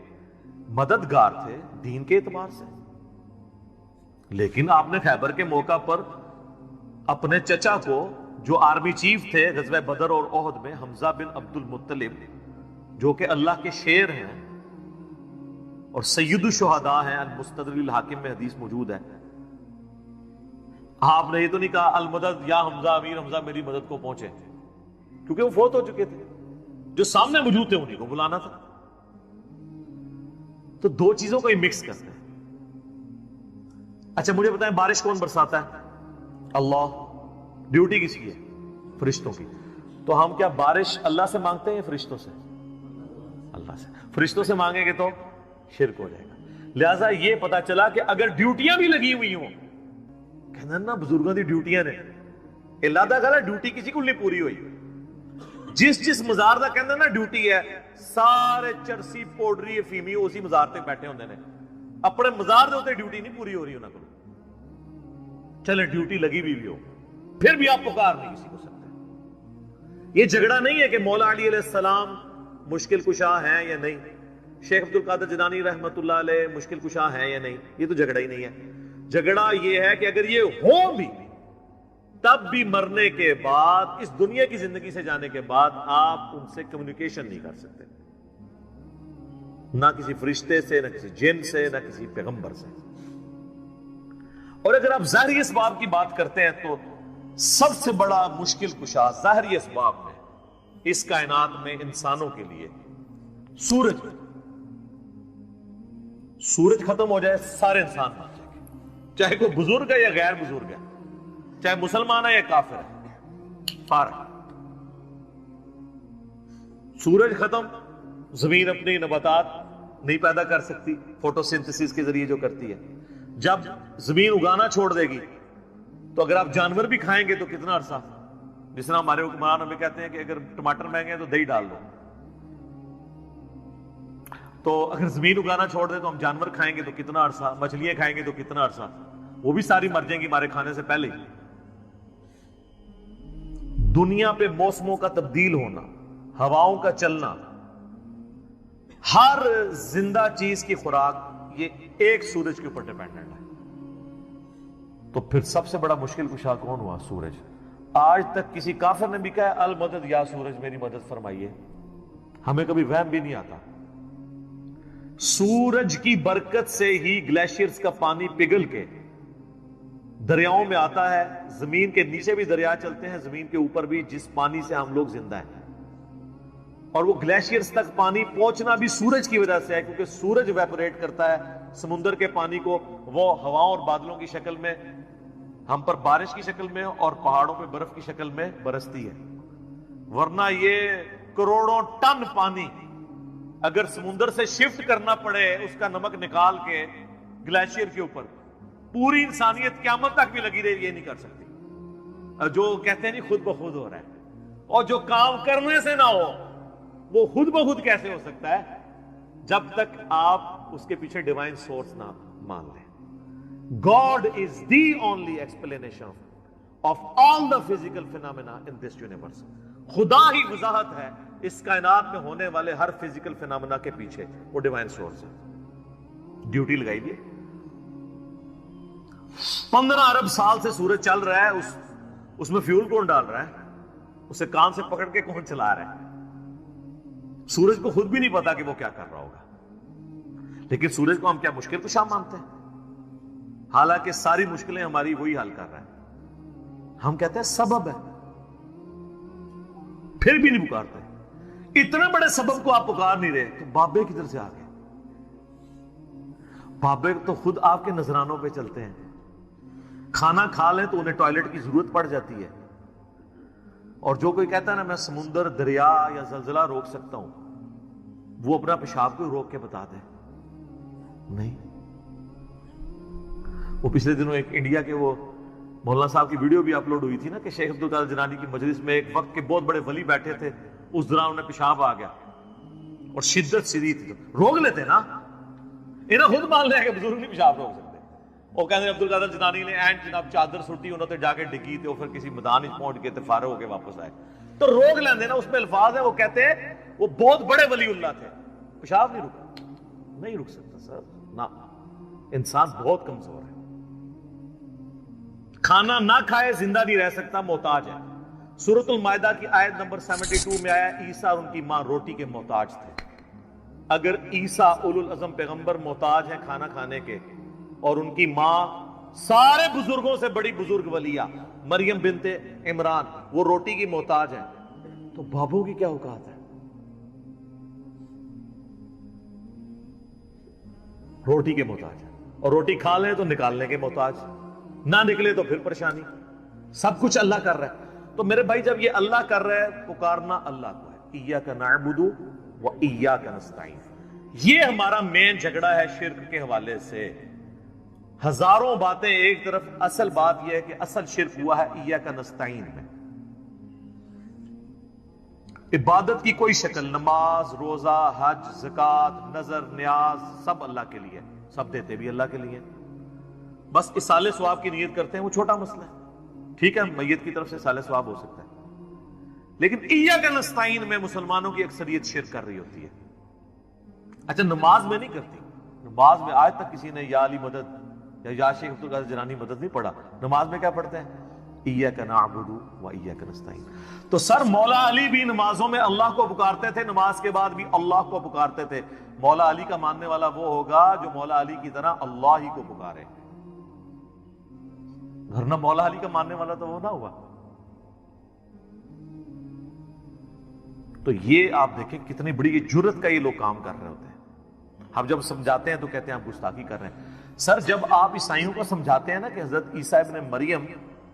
مددگار تھے دین کے اعتبار سے، لیکن آپ نے خیبر کے موقع پر اپنے چچا کو جو آرمی چیف تھے غزوہ بدر اور احد میں، حمزہ بن عبد المطلب، جو کہ اللہ کے شیر ہیں اور سید الشہداء ہیں، المستدرک الحاکم میں حدیث موجود ہے. آپ نے یہ تو نہیں کہا المدد یا حمزہ، امیر حمزہ میری مدد کو پہنچے، کیونکہ وہ فوت ہو چکے تھے. جو سامنے موجود تھے انہیں کو بلانا تھا. تو دو چیزوں کو ہی مکس کرتے ہیں. اچھا مجھے بتائیں بارش کون برساتا ہے؟ اللہ. ڈیوٹی کس کی ہے؟ فرشتوں کی. تو ہم کیا بارش اللہ سے مانگتے ہیں یا فرشتوں سے؟ اللہ سے. فرشتوں سے مانگیں گے تو شرک ہو جائے گا. لہذا یہ پتا چلا کہ اگر ڈیوٹیاں بھی لگی ہوئی ہوں، کہنا نا بزرگوں کی ڈیوٹیاں نے، اللہ دا گلا ڈیوٹی کسی کو نہیں پوری ہوئی. جس مزار دا کہنا نا ڈیوٹی ہے، سارے چرسی پوڈری افیمی اسی مزار تے بیٹھے ہوندے نے، اپنے مزار دے ہوتے ڈیوٹی نہیں پوری ہو رہی انہاں کو. چلے ڈیوٹی لگی بھی ہو پھر بھی آپ پکار نہیں کسی کو سکتے. یہ جھگڑا نہیں ہے کہ مولا علی علیہ السلام مشکل کشا ہیں یا نہیں، شیخ عبد القادر جیلانی رحمت اللہ علیہ مشکل کشا ہیں یا نہیں. یہ تو جھگڑا ہی نہیں ہے. جھگڑا یہ ہے کہ اگر یہ ہو بھی تب بھی مرنے کے بعد، اس دنیا کی زندگی سے جانے کے بعد، آپ ان سے کمیونیکیشن نہیں کر سکتے، نہ کسی فرشتے سے، نہ کسی جن سے، نہ کسی پیغمبر سے. اور اگر آپ ظاہری اسباب کی بات کرتے ہیں تو سب سے بڑا مشکل کشا ظاہری اسباب میں اس کائنات میں انسانوں کے لیے سورج. سورج ختم ہو جائے سارے انسان مر جائیں گے، چاہے کوئی بزرگ ہے یا غیر بزرگ ہے، چاہے مسلمان ہے یا کافر ہے، فارغ. سورج ختم، زمین اپنی نباتات نہیں پیدا کر سکتی فوٹو سنتھسس کے ذریعے جو کرتی ہے. جب زمین اگانا چھوڑ دے گی تو اگر آپ جانور بھی کھائیں گے تو کتنا عرصہ. جس طرح ہمارے حکمران ہمیں کہتے ہیں کہ اگر ٹماٹر مہنگے ہیں تو دہی ڈال دو، تو اگر زمین اگانا چھوڑ دے تو ہم جانور کھائیں گے تو کتنا عرصہ، مچھلیاں کھائیں گے تو کتنا عرصہ، وہ بھی ساری مر جائیں گی ہمارے کھانے سے پہلے. دنیا پہ موسموں کا تبدیل ہونا، ہواؤں کا چلنا، ہر زندہ چیز کی خوراک یہ ایک سورج کے اوپر ڈیپینڈنٹ ہے. تو پھر سب سے بڑا مشکل کشا کون ہوا؟ سورج. آج تک کسی کافر نے بھی کہا المدد یا سورج میری مدد فرمائیے، ہمیں کبھی وہم بھی نہیں آتا. سورج کی برکت سے ہی گلیشیئرز کا پانی پگھل کے دریاؤں میں آتا ہے. زمین کے نیچے بھی دریا چلتے ہیں، زمین کے اوپر بھی، جس پانی سے ہم لوگ زندہ ہیں. اور وہ گلیشیئرز تک پانی پہنچنا بھی سورج کی وجہ سے ہے، کیونکہ سورج ویپوریٹ کرتا ہے سمندر کے پانی کو، وہ ہواؤں اور بادلوں کی شکل میں ہم پر بارش کی شکل میں اور پہاڑوں پہ برف کی شکل میں برستی ہے. ورنہ یہ کروڑوں ٹن پانی اگر سمندر سے شفٹ کرنا پڑے، اس کا نمک نکال کے گلیشیئر کے اوپر، پوری انسانیت قیامت تک بھی لگی رہی، یہ نہیں کر سکتی. جو کہتے ہیں نہیں خود بخود ہو رہا ہے، اور جو کام کرنے سے نہ ہو وہ خود بخود کیسے ہو سکتا ہے؟ جب تک آپ اس کے پیچھے ڈیوائن سورس نہ مان لیں. God is the only explanation of all the physical phenomena in this universe. خدا ہی وضاحت ہے اس کائنات میں ہونے والے ہر فزیکل فینامنا کے پیچھے، وہ ڈیوائن سورس ہے. ڈیوٹی لگائی دی. 15 ارب سال سے سورج چل رہا ہے، اس میں فیول کون ڈال رہا ہے؟ اسے کان سے پکڑ کے کون چلا رہا ہے؟ سورج کو خود بھی نہیں پتا کہ وہ کیا کر رہا ہوگا. لیکن سورج کو ہم کیا مشکل کشا مانتے ہیں؟ حالانکہ ساری مشکلیں ہماری وہی حل کر رہا ہے. ہم کہتے ہیں سبب ہے، پھر بھی نہیں پکارتے. اتنے بڑے سبب کو آپ پکار نہیں رہے تو بابے کدھر سے آ گئے؟ بابے تو خود آپ کے نذرانوں پہ چلتے ہیں. کھانا کھا لیں تو انہیں ٹوائلٹ کی ضرورت پڑ جاتی ہے. اور جو کوئی کہتا ہے نا میں سمندر، دریا یا زلزلہ روک سکتا ہوں، وہ اپنا پیشاب کو روک کے بتا دے. نہیں. وہ پچھلے دنوں ایک انڈیا کے وہ مولانا صاحب کی ویڈیو بھی اپلوڈ ہوئی تھی نا کہ شیخ عبد القادر جیلانی کی مجلس میں ایک وقت کے بہت بڑے ولی بیٹھے تھے، اس دوران انہیں پیشاب آ گیا اور شدت شدید تھی. روک لیتے نا، انہیں خود مان لیا کہ بزرگ نہیں پیشاب روک سکتے. وہ کہتے ہیں عبد القادر جیلانی نے اینڈ جناب چادر سٹی انہوں نے جا کے ڈگی تھے، پھر کسی میدان پہنچ گئے تھے، فارغ ہو کے واپس آئے. تو روک لیندے نا، اس میں الفاظ ہیں. وہ کہتے ہیں وہ بہت بڑے ولی اللہ تھے، پیشاب نہیں رکا. نہیں رک سکتا سر، نہ. انسان بہت کمزور ہے، کھانا نہ کھائے زندہ نہیں رہ سکتا، محتاج ہے. سورۃ المائدہ کی آیت نمبر 72 میں آیا عیسیٰ اور ان کی ماں روٹی کے محتاج تھے. اگر عیسیٰ اولو العزم پیغمبر محتاج ہیں کھانا کھانے کے اور ان کی ماں سارے بزرگوں سے بڑی بزرگ ولیہ مریم بنت عمران وہ روٹی کی محتاج ہیں, تو بابوں کی کیا اوقات ہے؟ روٹی کے محتاج ہیں, اور روٹی کھا لیں تو نکالنے کے محتاج, نہ نکلے تو پھر پریشانی. سب کچھ اللہ کر رہا ہے. تو میرے بھائی جب یہ اللہ کر رہا ہے, پکارنا اللہ کو ہے. ایاک نعبد و ایاک نستعین. یہ ہمارا مین جھگڑا ہے شرک کے حوالے سے. ہزاروں باتیں ایک طرف, اصل بات یہ ہے کہ اصل شرک ہوا ہے ایاک نستعین میں. عبادت کی کوئی شکل, نماز, روزہ, حج, زکات, نظر, نیاز سب اللہ کے لیے, سب دیتے بھی اللہ کے لیے. بس اصالہ ثواب کی نیت کرتے ہیں, وہ چھوٹا مسئلہ ہے. ٹھیک ہے, میت کی طرف سے اصالہ ثواب ہو سکتا ہے, لیکن ایاک نستعین میں مسلمانوں کی اکثریت شرک کر رہی ہوتی ہے. اچھا, نماز میں نہیں کرتی. نماز میں آج تک کسی نے یا علی مدد یا شیخ عبد القادر جیلانی مدد نہیں پڑھا. نماز میں کیا پڑھتے ہیں؟ ایاک نعبد و ایاک نستعین. تو سر مولا علی بھی نمازوں میں اللہ کو پکارتے تھے, نماز کے بعد بھی اللہ کو پکارتے تھے. مولا علی کا ماننے والا وہ ہوگا جو مولا علی کی طرح اللہ ہی کو پکارے, ورنہ مولا علی کا ماننے والا تو وہ نہ ہوا. تو یہ آپ دیکھیں کتنی بڑی جرت کا یہ لوگ کام کر رہے ہوتے ہیں. ہم جب سمجھاتے ہیں تو کہتے ہیں آپ گستاخی کر رہے ہیں. سر جب آپ عیسائیوں کو سمجھاتے ہیں نا کہ حضرت عیسیٰ ابن مریم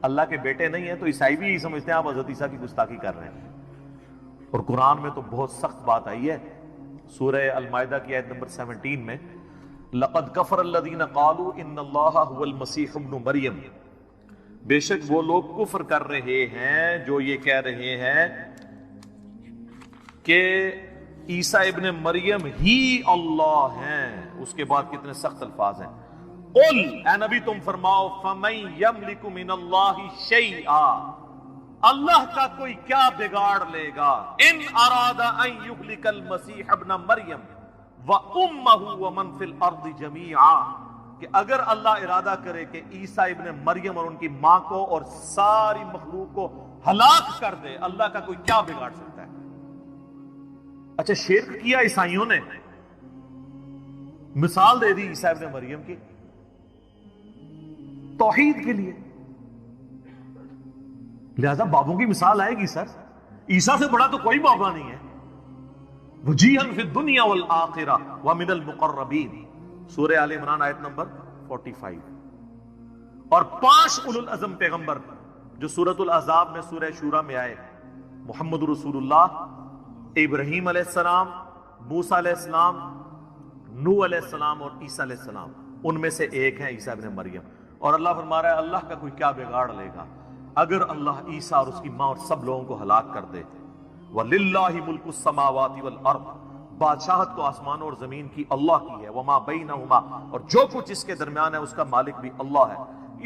اللہ کے بیٹے نہیں ہیں, تو عیسائی بھی یہی سمجھتے ہیں آپ حضرت عیسیٰ کی گستاخی کر رہے ہیں. اور قرآن میں تو بہت سخت بات آئی ہے. سورہ المائدہ کی آیت نمبر 17 میں لَقَدْ كَفَرَ الَّذِينَ قَالُوا إِنَّ اللَّهَ هُوَ الْمَسِيحُ ابْنُ مَرْيَمَ. بے شک وہ لوگ کفر کر رہے ہیں جو یہ کہہ رہے ہیں کہ عیسیٰ ابن مریم ہی اللہ ہیں. اس کے بعد کتنے سخت الفاظ ہیں. قل, اے نبی تم فرماؤ, فَمَن يَمْلِكُ مِنَ اللَّهِ شَيْئًا, اللہ کا کوئی کیا بگاڑ لے گا, ان اراد ان یہلک المسیح ابن مریم وامہ ومن فی الارض جمیعا, کہ اگر اللہ ارادہ کرے کہ عیسیٰ ابن مریم اور ان کی ماں کو اور ساری مخلوق کو ہلاک کر دے, اللہ کا کوئی کیا بگاڑ سکتا ہے؟ اچھا, شرک کیا عیسائیوں نے, مثال دے دی عیسیٰ ابن مریم کی توحید کے لیے, لہذا بابوں کی مثال آئے گی. سر عیسیٰ سے بڑا تو کوئی بابا نہیں ہے. وجیہا فی الدنیا والآخرہ ومن المقربین, سورہ آل عمران آیت نمبر 45. اور 5 اولو العزم پیغمبر جو سورۃ الاحزاب میں سورہ شورى میں آئے, محمد رسول اللہ, ابراہیم علیہ السلام, موسیٰ علیہ السلام, نوح علیہ السلام اور عیسیٰ علیہ السلام, ان میں سے ایک ہے عیسیٰ ابن مریم. اور اللہ فرما رہا ہے اللہ کا کوئی کیا بگاڑ لے گا اگر اللہ عیسیٰ اور اس کی ماں اور سب لوگوں کو ہلاک کر دے. وَلِلَّهِ مُلْكُ السَّمَاوَاتِ وَالْأَرْضِ, بادشاہت تو آسمانوں اور زمین کی اللہ کی ہے. وَمَا بَيْنَهُمَا, اور جو کچھ اس کے درمیان ہے اس کا مالک بھی اللہ ہے.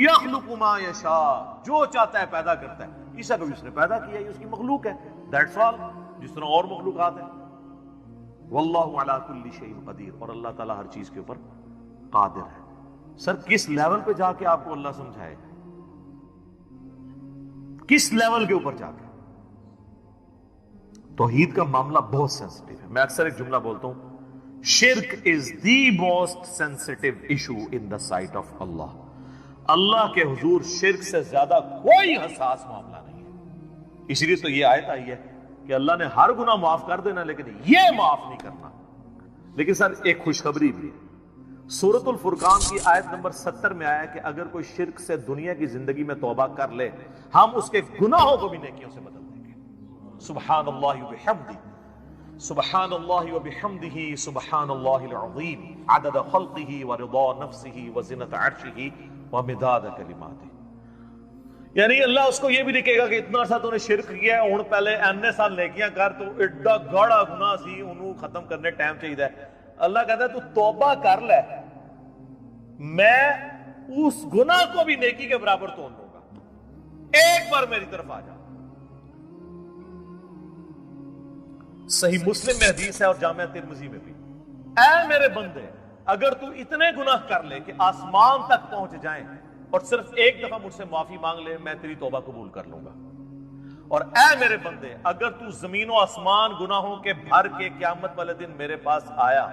يَخْلُقُ مَا يَشَاءُ, جو چاہتا ہے پیدا کرتا ہے. عیسیٰ کو بھی اس نے پیدا کیا, یہ اس کی مخلوق ہے, that's all, جس طرح اور مخلوقات ہیں. وَاللَّهُ عَلَى كُلِّ شَيْءٍ قَدِيرٌ, اور اللہ تعالیٰ ہر چیز کے اوپر قادر ہے. سر کس لیول پہ جا کے آپ کو اللہ سمجھائے, کس لیول کے اوپر جا کے؟ توحید کا معاملہ بہت سینسٹیو ہے. میں اکثر ایک جملہ بولتا ہوں, shirk is the most sensitive issue in the sight of Allah. Allah کے حضور شرک سے زیادہ کوئی حساس معاملہ نہیں ہے. اس لیے تو یہ آیت آئی ہے کہ اللہ نے ہر گناہ معاف کر دینا لیکن یہ معاف نہیں کرنا. لیکن سر ایک خوشخبری بھی ہے. سورۃ الفرقان کی آیت نمبر 70 میں آیا کہ اگر کوئی شرک سے دنیا کی زندگی میں توبہ کر لے, ہم اس کے گناہوں کو بھی نیکیوں سے بدل دیں گے. سبحان اللہ وبحمدہ, سبحان اللہ وبحمدہ, سبحان اللہ العظیم, عدد خلقہ ورضا نفسہ وزنۃ عرشہ ومداد کلماتہ. یعنی اللہ اس کو یہ بھی لکھے گا کہ اتنا سا تو نے شرک کیا ہے, ہن پہلے اینے سال نیکیاں کر, تو ایڈا گاڑا گناہ سی, انہوں ختم کرنے ٹائم چاہیے. اللہ کہتا ہے تو توبہ کر لے, میں اس گناہ کو بھی نیکی کے برابر تول لوں گا, ایک بار میری طرف آ جا. صحیح مسلم میں حدیث ہے اور جامعہ ترمذی میں بھی, اے میرے بندے اگر تو اتنے گناہ کر لے کہ آسمان تک پہنچ جائیں اور صرف ایک دفعہ مجھ سے معافی مانگ لے, میں تیری توبہ قبول کر لوں گا. اور اے میرے بندے اگر تو زمین و آسمان گناہوں کے بھر کے قیامت والے دن میرے پاس آیا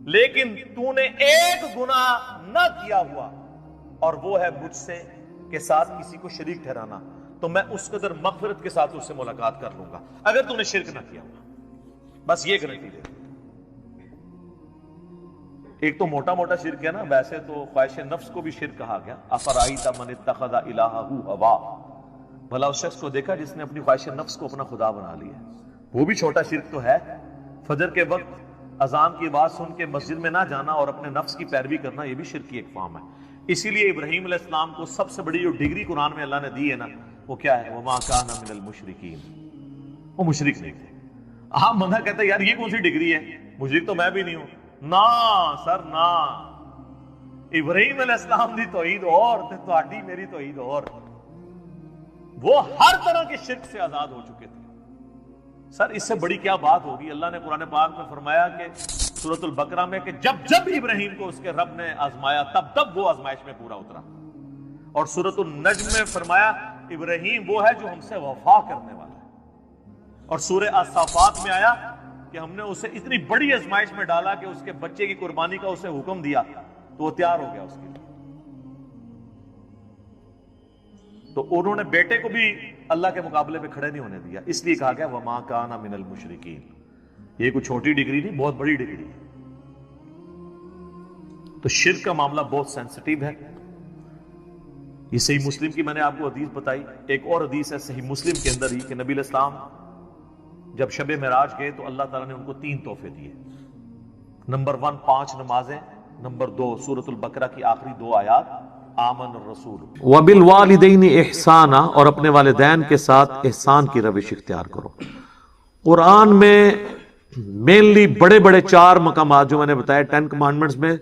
لیکن تو نے ایک گناہ نہ کیا ہوا اور وہ ہے مجھ سے کے ساتھ کسی کو شریک ٹھہرانا، تو میں اس قدر مغفرت کے ساتھ اس سے ملاقات کر لوں گا اگر تو نے شرک نہ کیا ہوا۔ بس یہ گارنٹی دے۔ ایک تو موٹا موٹا شرک ہے نا، ویسے تو خواہش نفس کو بھی شرک کہا گیا، افرائیت من اتخذ الہہ ہوا، بھلا اس شخص کو دیکھا جس نے اپنی خواہش نفس کو اپنا خدا بنا لیا۔ وہ بھی چھوٹا شرک تو ہے، فجر کے وقت اذان کی آواز سن کے مسجد میں نہ جانا اور اپنے نفس کی پیروی کرنا، یہ بھی شرک کی ایک فارم ہے۔ اسی لیے ابراہیم علیہ السلام کو سب سے بڑی جو ڈگری قرآن میں اللہ نے دی ہے نا، وہ کیا ہے؟ وما کان من المشرکین، وہ مشرک نہیں تھے۔ ہم بندہ کہتا ہے یار یہ کون سی ڈگری ہے، مشرک تو میں بھی نہیں ہوں۔ نا سر نا، ابراہیم علیہ السلام دی توحید اور تے تہاڈی میری توحید اور، وہ ہر طرح کے شرک سے آزاد ہو چکے تھے۔ سر اس سے بڑی کیا بات ہوگی؟ اللہ نے قرآن پاک میں فرمایا کہ سورۃ البقرہ میں کہ جب ابراہیم کو اس کے رب نے آزمایا تب وہ آزمائش میں پورا اترا، اور سورۃ النجم میں فرمایا ابراہیم وہ ہے جو ہم سے وفا کرنے والا ہے، اور سورہ الصافات میں آیا کہ ہم نے اسے اتنی بڑی آزمائش میں ڈالا کہ اس کے بچے کی قربانی کا اسے حکم دیا تو وہ تیار ہو گیا اس کے لیے۔ تو انہوں نے بیٹے کو بھی اللہ کے مقابلے پہ کھڑے نہیں ہونے دیا، اس لیے کہا گیا وما کان من المشرکین۔ یہ کوئی چھوٹی ڈگری نہیں، بہت بڑی ڈگری ہے۔ تو شرک کا معاملہ بہت سینسٹیو ہے۔ یہ صحیح مسلم کی میں نے آپ کو حدیث بتائی، ایک اور حدیث ہے صحیح مسلم کے اندر ہی کہ نبی علیہ السلام جب شب معراج گئے تو اللہ تعالیٰ نے ان کو 3 تحفے دیے۔ نمبر 1 5 نمازیں، نمبر 2 سورۃ البقرہ کی آخری 2 آیات آمن الرسول وبالوالدین احسانا، اور اپنے والدین کے ساتھ احسان کی روش اختیار کرو۔ قرآن میں مینلی بڑے بڑے 4 مقامات جو میں نے بتایا 10 کمانڈمنٹس میں،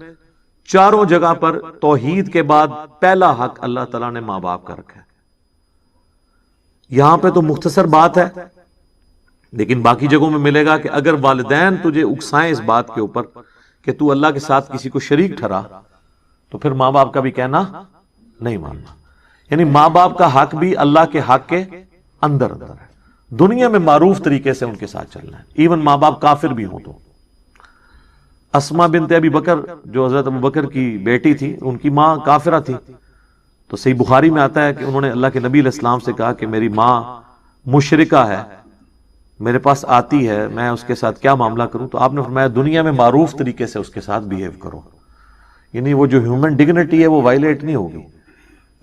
چاروں جگہ پر توحید کے بعد پہلا حق اللہ تعالیٰ نے ماں باپ کا رکھا ہے۔ یہاں پہ تو مختصر بات ہے، لیکن باقی جگہوں میں ملے گا کہ اگر والدین تجھے اکسائیں اس بات کے اوپر کہ تو اللہ کے ساتھ کسی کو شریک ٹھہرا، تو پھر ماں باپ کا بھی کہنا نہیں ماننا۔ یعنی ماں باپ کا حق بھی اللہ کے حق کے اندر ہے۔ دنیا میں معروف طریقے سے ان کے ساتھ چلنا ہے، ایون ماں باپ کافر بھی ہوں تو۔ اسما بنت ابی بکر جو حضرت ابو بکر کی بیٹی تھی، ان کی ماں کافرہ تھی، تو صحیح بخاری میں آتا ہے کہ انہوں نے اللہ کے نبی علیہ السلام سے کہا کہ میری ماں مشرکہ ہے، میرے پاس آتی ہے، میں اس کے ساتھ کیا معاملہ کروں؟ تو آپ نے فرمایا دنیا میں معروف طریقے سے اس کے ساتھ بیہیو کرو، یعنی وہ جو ہیومن ڈگنیٹی ہے وہ وائلیٹ نہیں ہوگی۔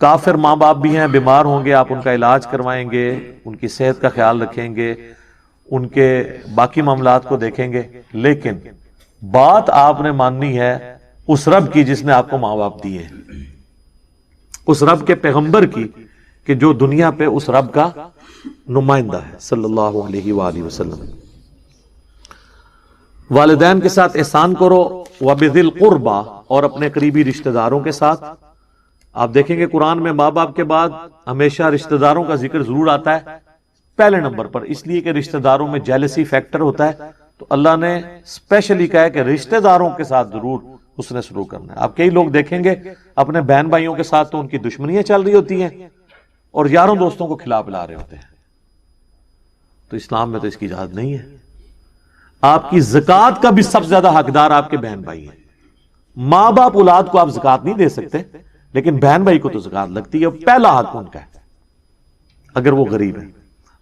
کافر ماں باپ بھی ہیں، بیمار ہوں گے آپ ان کا علاج کروائیں گے، ان کی صحت کا خیال رکھیں گے، ان کے باقی معاملات کو دیکھیں گے، لیکن بات آپ نے ماننی ہے اس رب کی جس نے آپ کو ماں باپ دیے، اس رب کے پیغمبر کی کہ جو دنیا پہ اس رب کا نمائندہ ہے صلی اللہ علیہ وآلہ وسلم۔ والدین کے ساتھ احسان کرو، وبذی القربى، اور اپنے قریبی رشتہ داروں کے ساتھ۔ آپ دیکھیں گے قرآن میں ماں باپ کے بعد ہمیشہ رشتہ داروں کا ذکر ضرور آتا ہے پہلے نمبر پر، اس لیے کہ رشتہ داروں میں جیلسی فیکٹر ہوتا ہے، تو اللہ نے اسپیشلی کہا ہے کہ رشتہ داروں کے ساتھ ضرور اس نے شروع کرنا ہے۔ آپ کئی لوگ دیکھیں گے اپنے بہن بھائیوں کے ساتھ تو ان کی دشمنیاں چل رہی ہوتی ہیں اور یاروں دوستوں کو کھلا پلا رہے ہوتے ہیں، تو اسلام میں تو اس کی اجازت نہیں ہے۔ آپ کی زکوٰۃ کا بھی سب سے زیادہ حقدار آپ کے بہن بھائی ہیں۔ ماں باپ اولاد کو آپ زکوٰۃ نہیں دے سکتے، لیکن بہن بھائی کو تو زکوٰۃ لگتی ہے، پہلا حق ان کا ہے اگر وہ غریب ہے۔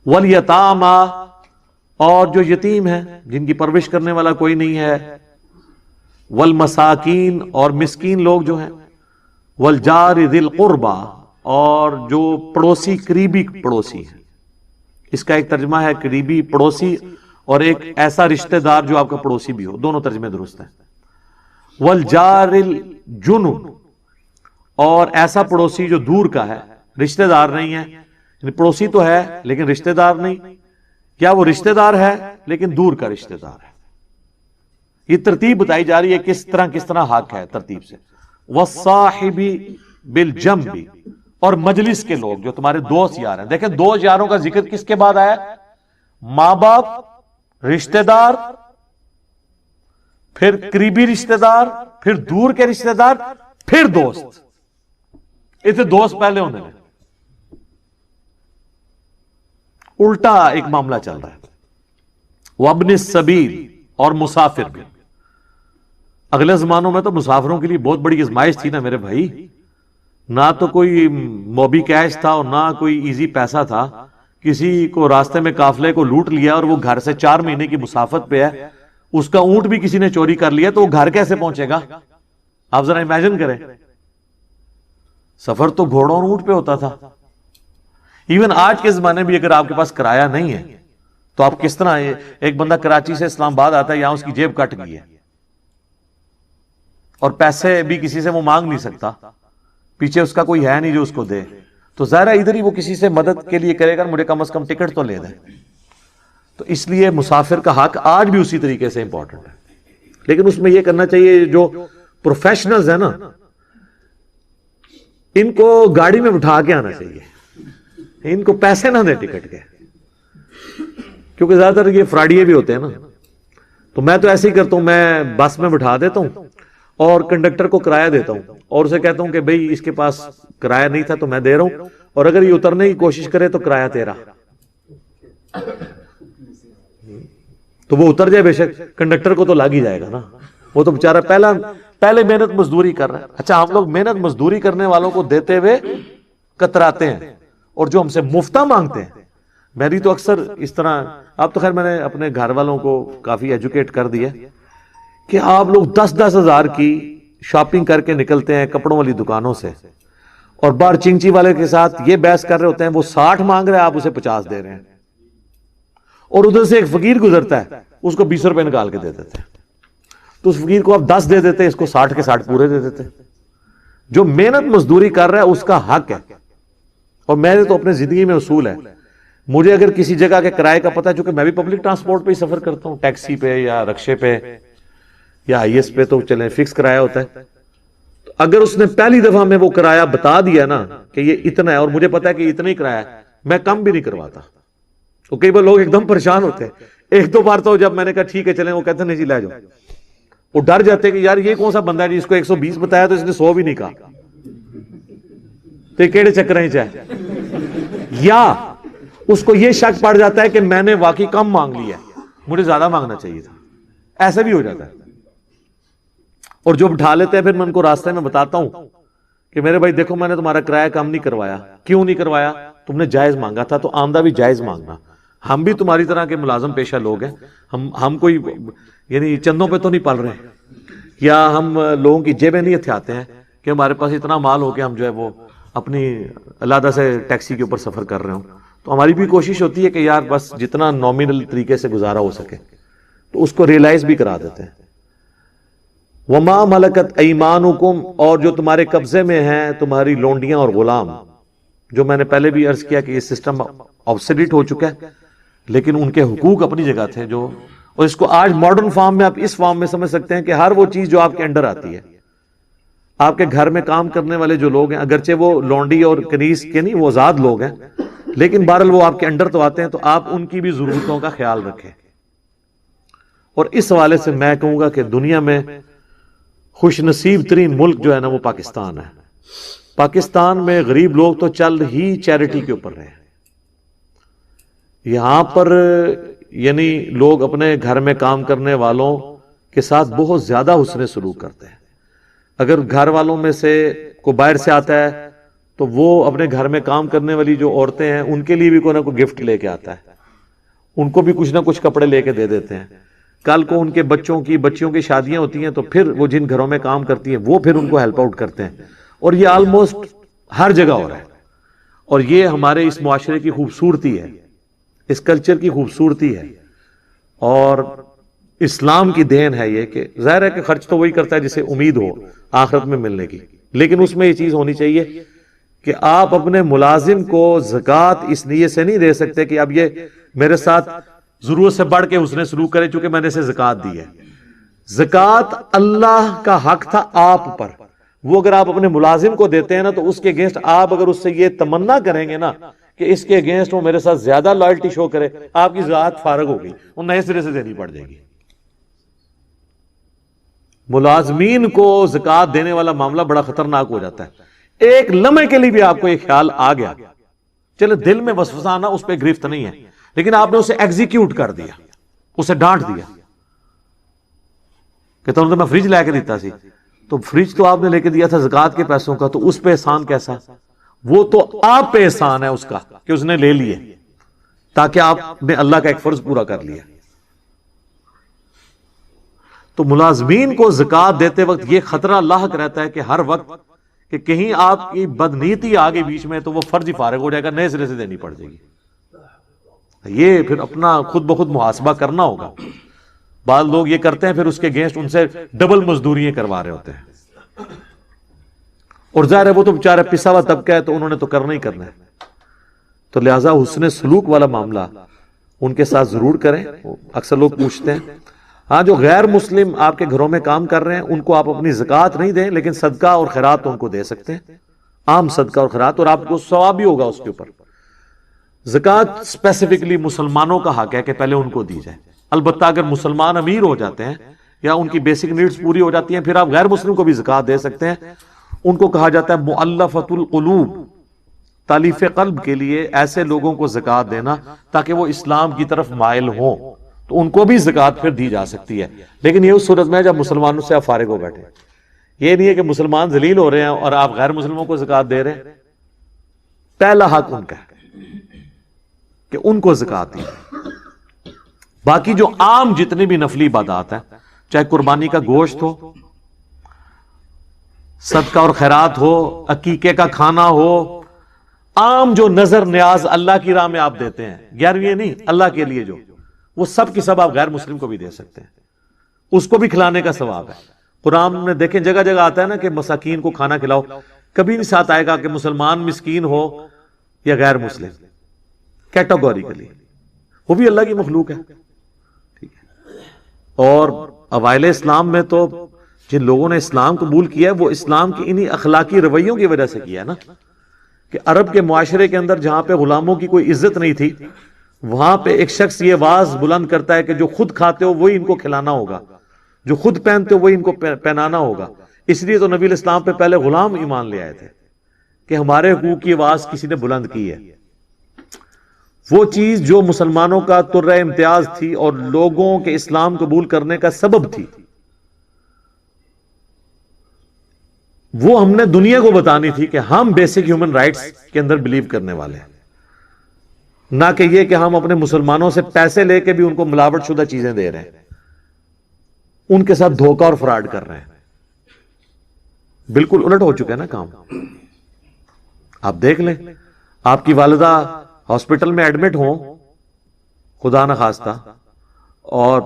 والیتامی، اور جو یتیم ہیں جن کی پرورش کرنے والا کوئی نہیں ہے، والمساکین، اور مسکین لوگ جو ہیں، والجار ذی القربى، اور جو پڑوسی قریبی پڑوسی ہیں۔ اس کا ایک ترجمہ ہے قریبی پڑوسی، اور ایک ایسا رشتہ دار جو آپ کا پڑوسی بھی ہو، دونوں ترجمے درست ہیں۔ والجار الجنب، اور ایسا پڑوسی جو دور کا ہے، رشتہ دار نہیں ہے، یعنی پڑوسی تو ہے لیکن رشتہ دار نہیں، کیا وہ رشتہ دار ہے لیکن دور کا رشتہ دار ہے۔ یہ ترتیب بتائی جا رہی ہے کس طرح حق ہے ترتیب سے۔ والصاحب بالجنب، اور مجلس کے لوگ جو تمہارے دوست یار ہیں۔ دیکھیں دوست یاروں کا ذکر کس کے بعد آیا؟ ماں باپ، رشتہ دار، پھر قریبی رشتہ دار، پھر دور کے رشتہ دار، پھر دوست۔ اسے دوست پہلے ہونے لیں۔ الٹا ایک معاملہ چل رہا ہے. وابن السبیل اور مسافر بھی. اگلے زمانوں میں تو مسافروں کے لیے بہت بڑی آزمائش تھی نا میرے بھائی. نہ تو کوئی موبی کیش تھا اور نہ کوئی ایزی پیسہ تھا. کسی کو راستے میں قافلے کو لوٹ لیا اور وہ گھر سے 4 مہینے کی مسافت پہ ہے, اس کا اونٹ بھی کسی نے چوری کر لیا تو وہ گھر کیسے پہنچے گا؟ آپ ذرا امیجن کریں. سفر تو گھوڑوں اور اونٹ پہ ہوتا تھا. ایون آج کے زمانے بھی اگر آپ کے پاس کرایہ نہیں ہے تو آپ کس طرح, ایک بندہ کراچی سے اسلام آباد آتا ہے, یہاں اس کی جیب کٹ گئی ہے اور پیسے بھی کسی سے وہ مانگ نہیں سکتا, پیچھے اس کا کوئی ہے نہیں جو اس کو دے, تو ظاہر ہے ادھر ہی وہ کسی سے مدد کے لیے کرے گا, مجھے کم از کم ٹکٹ تو لے دیں. تو اس لیے مسافر کا حق آج بھی اسی طریقے سے امپورٹنٹ ہے. لیکن اس میں یہ کرنا چاہیے, جو پروفیشنلز ہیں نا, ان کو گاڑی میں بٹھا کے آنا چاہیے, ان کو پیسے نہ دیں ٹکٹ کے, کیونکہ زیادہ تر یہ فراڈیے بھی ہوتے ہیں نا. تو میں تو ایسے ہی کرتا ہوں, میں بس میں بٹھا دیتا ہوں اور کنڈکٹر کو کرایہ دیتا ہوں اور اسے کہتا ہوں کہ بھئی اس کے پاس کرایہ نہیں تھا تو میں دے رہا ہوں, اور اگر یہ اترنے کی کوشش کرے تو کرایہ تیرا. تو وہ اتر جائے بے شک, کنڈکٹر کو تو لگ ہی جائے گا نا, وہ تو بیچارہ پہلے محنت مزدوری کر رہا ہے. اچھا, ہم لوگ محنت مزدوری کرنے والوں کو دیتے ہوئے کتراتے ہیں, اور جو ہم سے مفتہ مانگتے ہیں. میری تو اکثر اس طرح, اب تو خیر میں نے اپنے گھر والوں کو کافی ایجوکیٹ کر دیا کہ آپ لوگ 10-10 ہزار کی شاپنگ کر کے نکلتے ہیں کپڑوں والی دکانوں سے, اور باہر چنچی والے کے ساتھ یہ بحث کر رہے ہوتے ہیں, وہ 60 مانگ رہے ہیں, آپ اسے 50 دے رہے ہیں, اور ادھر سے ایک فقیر گزرتا ہے, اس کو 20 روپے نکال کے دے دیتے ہیں. تو اس فقیر کو آپ 10 دے دیتے, اس کو 60 کے 60 پورے دے دیتے. جو محنت مزدوری کر رہا ہے اس کا حق ہے. اور میرے تو اپنے زندگی میں اصول ہے, مجھے اگر کسی جگہ کے کرائے کا پتہ ہے, چونکہ میں بھی پبلک ٹرانسپورٹ پہ ہی سفر کرتا ہوں, ٹیکسی پہ یا رکشے پہ یا آئی ایس پہ, تو چلیں فکس کرایہ ہوتا ہے. تو اگر اس نے پہلی دفعہ میں وہ کرایہ بتا دیا نا کہ یہ اتنا ہے, اور مجھے پتا ہے کہ اتنا ہی کرایہ ہے, میں کم بھی نہیں کرواتا. تو کئی بار لوگ ایک دم پریشان ہوتے ہیں. 1-2 بار تو جب میں نے کہا ٹھیک ہے چلیں, وہ کہتے ہیں نہیں جی لے جاؤ. وہ ڈر جاتے ہیں کہ یار یہ کون سا بندہ ہے جی, اس کو 120 بتایا تو اس نے 100 بھی نہیں کہا, تو یہ کیڑے چکر ہیں چاہے. یا اس کو یہ شک پڑ جاتا ہے کہ میں نے واقعی کم مانگ لیا, مجھے زیادہ مانگنا چاہیے تھا. ایسا بھی ہو جاتا ہے. اور جو بٹھا لیتے ہیں پھر میں ان کو راستے میں بتاتا ہوں کہ میرے بھائی دیکھو, میں نے تمہارا کرایہ کم نہیں کروایا. کیوں نہیں کروایا؟ تم نے جائز مانگا تھا, تو آمدہ بھی جائز مانگنا. ہم بھی تمہاری طرح کے ملازم پیشہ لوگ ہیں, ہم کوئی یعنی چندوں پہ تو نہیں پل رہے ہیں, یا ہم لوگوں کی جیبیں نہیں ہتھیاتے ہیں کہ ہمارے پاس اتنا مال ہو کہ ہم جو ہے وہ اپنی علیحدہ سے ٹیکسی کے اوپر سفر کر رہے ہوں. تو ہماری بھی کوشش ہوتی ہے کہ یار بس جتنا نامنل طریقے سے گزارا ہو سکے, تو اس کو ریئلائز بھی کرا دیتے ہیں. وما ملکت ایمانکم, اور جو تمہارے قبضے میں ہیں تمہاری لونڈیاں اور غلام. جو میں نے پہلے بھی عرض کیا کہ یہ سسٹم آبسلیٹ ہو چکا ہے, لیکن ان کے حقوق اپنی جگہ تھے. جو اور اس کو آج ماڈرن فارم میں آپ اس فارم میں سمجھ سکتے ہیں کہ ہر وہ چیز جو آپ کے انڈر آتی ہے, آپ کے گھر میں کام کرنے والے جو لوگ ہیں, اگرچہ وہ لونڈی اور کنیز کے نہیں, وہ آزاد لوگ ہیں, لیکن بہرحال وہ آپ کے انڈر تو آتے ہیں, تو آپ ان کی بھی ضرورتوں کا خیال رکھیں. اور اس حوالے سے میں کہوں گا کہ دنیا میں خوش نصیب ترین ملک جو ہے نا وہ پاکستان ہے. پاکستان میں غریب لوگ تو چل ہی چیریٹی کے اوپر رہے. یہاں پر یعنی لوگ اپنے گھر میں کام کرنے والوں کے ساتھ بہت زیادہ حسن سلوک کرتے ہیں. اگر گھر والوں میں سے کوئی باہر سے آتا ہے تو وہ اپنے گھر میں کام کرنے والی جو عورتیں ہیں ان کے لیے بھی کوئی نہ کوئی گفٹ لے کے آتا ہے, ان کو بھی کچھ نہ کچھ کپڑے لے کے دے دیتے ہیں. کل کو ان کے بچیوں کی شادیاں ہوتی ہیں تو پھر وہ جن گھروں میں کام کرتی ہیں وہ پھر ان کو ہیلپ آؤٹ کرتے ہیں. اور یہ آلموسٹ ہر جگہ ہو رہا ہے, اور یہ ہمارے اس معاشرے کی خوبصورتی ہے, اس کلچر کی خوبصورتی ہے, اور اسلام کی دین ہے یہ کہ ظاہر ہے کہ خرچ تو وہی کرتا ہے جسے امید ہو آخرت میں ملنے کی, لیکن اس میں یہ چیز ہونی چاہیے کہ آپ اپنے ملازم کو زکوٰۃ اس نیت سے نہیں دے سکتے کہ اب یہ میرے ساتھ ضرورت سے بڑھ کے اس نے سلوک کرے چونکہ میں نے اسے زکوٰۃ دی ہے. زکوٰۃ اللہ کا حق تھا آپ پر, وہ اگر آپ اپنے ملازم کو دیتے ہیں نا تو اس کے اگینسٹ آپ اگر اس سے یہ تمنا کریں گے نا کہ اس کے اگینسٹ وہ میرے ساتھ زیادہ لائلٹی شو کرے, آپ کی زکوٰۃ فارغ ہوگی, وہ نئے سرے سے دینی پڑ جائے گی. ملازمین کو زکوٰۃ دینے والا معاملہ بڑا خطرناک ہو جاتا ہے. ایک لمحے کے لیے بھی آپ کو یہ خیال آ گیا, چلے دل میں وسوسہ آنا اس پہ گرفت نہیں ہے, لیکن آپ نے اسے ایگزیکیوٹ کر دیا، اسے ڈانٹ دیا کہ تم تو میں فریج لے کے دیتا سی، تو فریج تو آپ نے لے کے دیا تھا زکوٰۃ کے پیسوں کا، تو اس پہ احسان کیسا؟ وہ تو آپ پہ احسان ہے اس کا کہ اس نے لے لیے، تاکہ آپ نے اللہ کا ایک فرض پورا کر لیا۔ تو ملازمین کو زکوٰۃ دیتے وقت یہ خطرہ لاحق رہتا ہے کہ ہر وقت کہ کہیں آپ کی بدنیتی آ گئی بیچ میں تو وہ فرض ہی فارغ ہو جائے گا، نئے سرے سے دینی پڑ جائے گی۔ یہ پھر اپنا خود بخود محاسبہ کرنا ہوگا۔ بعض لوگ یہ کرتے ہیں پھر اس کے اگینسٹ ان سے ڈبل مزدوریاں کروا رہے ہوتے ہیں، اور ظاہر ہے وہ تو بیچارہ پسا ہوا طبقہ ہے تو انہوں نے تو کرنا ہی کرنا ہے۔ تو لہٰذا حسن سلوک والا معاملہ ان کے ساتھ ضرور کریں۔ اکثر لوگ پوچھتے ہیں، ہاں جو غیر مسلم آپ کے گھروں میں کام کر رہے ہیں ان کو آپ اپنی زکوٰۃ نہیں دیں، لیکن صدقہ اور خیرات ان کو دے سکتے ہیں، عام صدقہ اور خیرات، اور آپ کو ثواب بھی ہوگا اس کے اوپر۔ زکوٰۃ اسپیسیفکلی مسلمانوں کا حق ہے کہ پہلے ان کو دی جائے۔ البتہ اگر مسلمان امیر ہو جاتے ہیں یا ان کی بیسک نیڈز پوری ہو جاتی ہیں، پھر آپ غیر مسلم کو بھی زکوٰۃ دے سکتے ہیں۔ ان کو کہا جاتا ہے مؤلفۃ القلوب، تالیف قلب کے لیے ایسے لوگوں کو زکوٰۃ دینا تاکہ وہ اسلام کی طرف مائل ہوں، تو ان کو بھی زکوٰۃ پھر دی جا سکتی ہے، لیکن یہ اس صورت میں جب مسلمانوں سے آپ فارغ ہو بیٹھے۔ یہ نہیں ہے کہ مسلمان ذلیل ہو رہے ہیں اور آپ غیر مسلموں کو زکوٰۃ دے رہے ہیں۔ پہلا حق ان کا ہے کہ ان کو زکوٰۃ دی۔ باقی جو عام جتنے بھی نفلی عبادات ہیں، چاہے قربانی کا گوشت ہو، صدقہ اور خیرات ہو، عقیقے کا کھانا ہو، عام جو نظر نیاز اللہ کی راہ میں آپ دیتے ہیں، 11ویں نہیں، اللہ کے لیے جو، وہ سب کی سب آپ غیر مسلم کو بھی دے سکتے ہیں، اس کو بھی کھلانے کا ثواب ہے۔ قرآن میں دیکھیں جگہ جگہ آتا ہے نا کہ مساکین کو کھانا کھلاؤ، کبھی نہیں ساتھ آئے گا کہ مسلمان مسکین ہو یا غیر مسلم، کیٹاگوریکلی، وہ بھی اللہ کی مخلوق ہے۔ ٹھیک ہے، اور اوائل اسلام میں تو جن لوگوں نے اسلام قبول کیا ہے وہ اسلام کی انہی اخلاقی رویوں کی وجہ سے کیا ہے نا، کہ عرب کے معاشرے کے اندر جہاں پہ غلاموں کی کوئی عزت نہیں تھی، وہاں پہ ایک شخص یہ آواز بلند کرتا ہے کہ جو خود کھاتے ہو وہی ان کو کھلانا ہوگا، جو خود پہنتے ہو وہی ان کو پہنانا ہوگا۔ اس لیے تو نبی الاسلام پہ پہلے غلام ایمان لے آئے تھے کہ ہمارے حقوق کی آواز کسی نے بلند کی ہے۔ وہ چیز جو مسلمانوں کا ترہ امتیاز تھی اور لوگوں کے اسلام قبول کرنے کا سبب تھی، وہ ہم نے دنیا کو بتانی تھی کہ ہم بیسک ہیومن رائٹس کے اندر بلیو کرنے والے ہیں، نہ کہ یہ کہ ہم اپنے مسلمانوں سے پیسے لے کے بھی ان کو ملاوٹ شدہ چیزیں دے رہے ہیں، ان کے ساتھ دھوکہ اور فراڈ کر رہے ہیں۔ بالکل الٹ ہو چکا ہے نا کام۔ آپ دیکھ لیں، آپ کی والدہ ہاسپٹل میں ایڈمٹ ہوں خدا نخواستہ، اور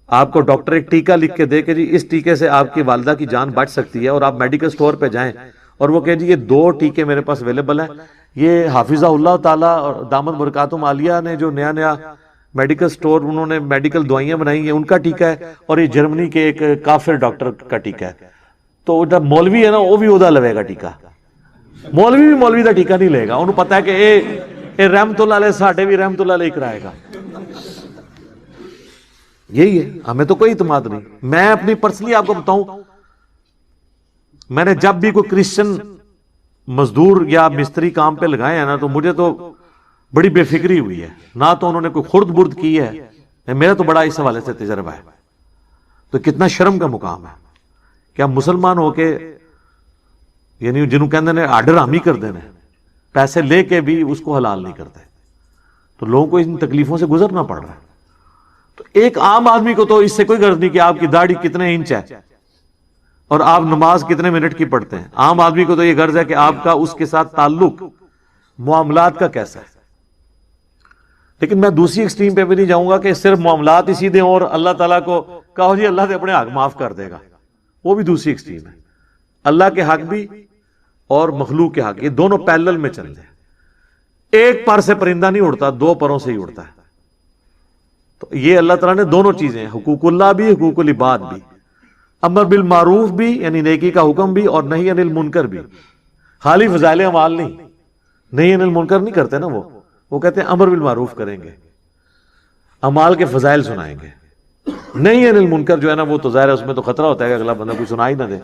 آپ کو ڈاکٹر ایک ٹیکہ لکھ کے دے کہ جی اس ٹیکے سے آپ کی والدہ کی جان بچ سکتی ہے، اور آپ میڈیکل سٹور پہ جائیں اور وہ کہ جی یہ 2 ٹیکے میرے پاس اویلیبل ہیں، یہ حافظہ اللہ تعالیٰ اور دامت برکاتہم عالیہ نے جو نیا نیا میڈیکل سٹور انہوں نے میڈیکل دوائیاں بنائی ہیں ان کا ٹیکہ ہے، اور یہ جرمنی کے ایک کافر ڈاکٹر کا ٹیکہ ہے۔ تو جب مولوی ہے نا وہ بھی ادا لوے گا ٹیکہ، مولوی بھی مولوی کا ٹیکہ نہیں لے گا، انہوں پتا ہے کہ اے رحمت اللہ علیہ ساڈے بھی رحمت اللہ علیہ کرائے گا۔ یہی ہے، ہمیں تو کوئی اعتماد نہیں۔ میں اپنی پرسنلی آپ کو بتاؤں، میں نے جب بھی کوئی کرسچن مزدور یا مستری کام پہ لگائے ہیں نا تو مجھے تو بڑی بے فکری ہوئی ہے، نہ تو انہوں نے کوئی خرد برد کی ہے، میرا تو بڑا اس حوالے سے تجربہ ہے۔ تو کتنا شرم کا مقام ہے کہ آپ مسلمان ہو کے، یعنی جنہوں کہندے نے آرڈر ہم ہی کر دینے، پیسے لے کے بھی اس کو حلال نہیں کرتے، تو لوگوں کو ان تکلیفوں سے گزرنا پڑ رہا ہے۔ تو ایک عام آدمی کو تو اس سے کوئی غرض نہیں کہ آپ کی داڑھی کتنے انچ ہے اور آپ نماز کتنے منٹ کی پڑھتے ہیں، عام آدمی کو تو یہ غرض ہے کہ آپ کا اس کے ساتھ تعلق معاملات کا کیسا ہے۔ لیکن میں دوسری ایکسٹریم پہ بھی نہیں جاؤں گا کہ صرف معاملات ہی سیدھے اور اللہ تعالیٰ کو کہو جی اللہ سے اپنے حق معاف کر دے گا، وہ بھی دوسری ایکسٹریم ہے۔ اللہ کے حق بھی اور مخلوق کے حق، یہ دونوں پیرلل میں چل رہے ہیں۔ ایک پر سے پرندہ نہیں اڑتا، 2 پروں سے ہی اڑتا ہے۔ تو یہ اللہ تعالیٰ نے دونوں چیزیں، حقوق اللہ بھی، حقوق العباد بھی، امر بالمعروف بھی یعنی نیکی کا حکم بھی، اور نہی عن المنکر بھی۔ خالی فضائل اعمال نہیں، نہی عن المنکر نہیں کرتے نا، وہ کہتے ہیں امر بالمعروف کریں گے، اعمال کے فضائل سنائیں گے۔ نہی عن المنکر جو ہے نا وہ تو ظاہر ہے اس میں تو خطرہ ہوتا ہے کہ اگلا بندہ کوئی سنا ہی نہ دے۔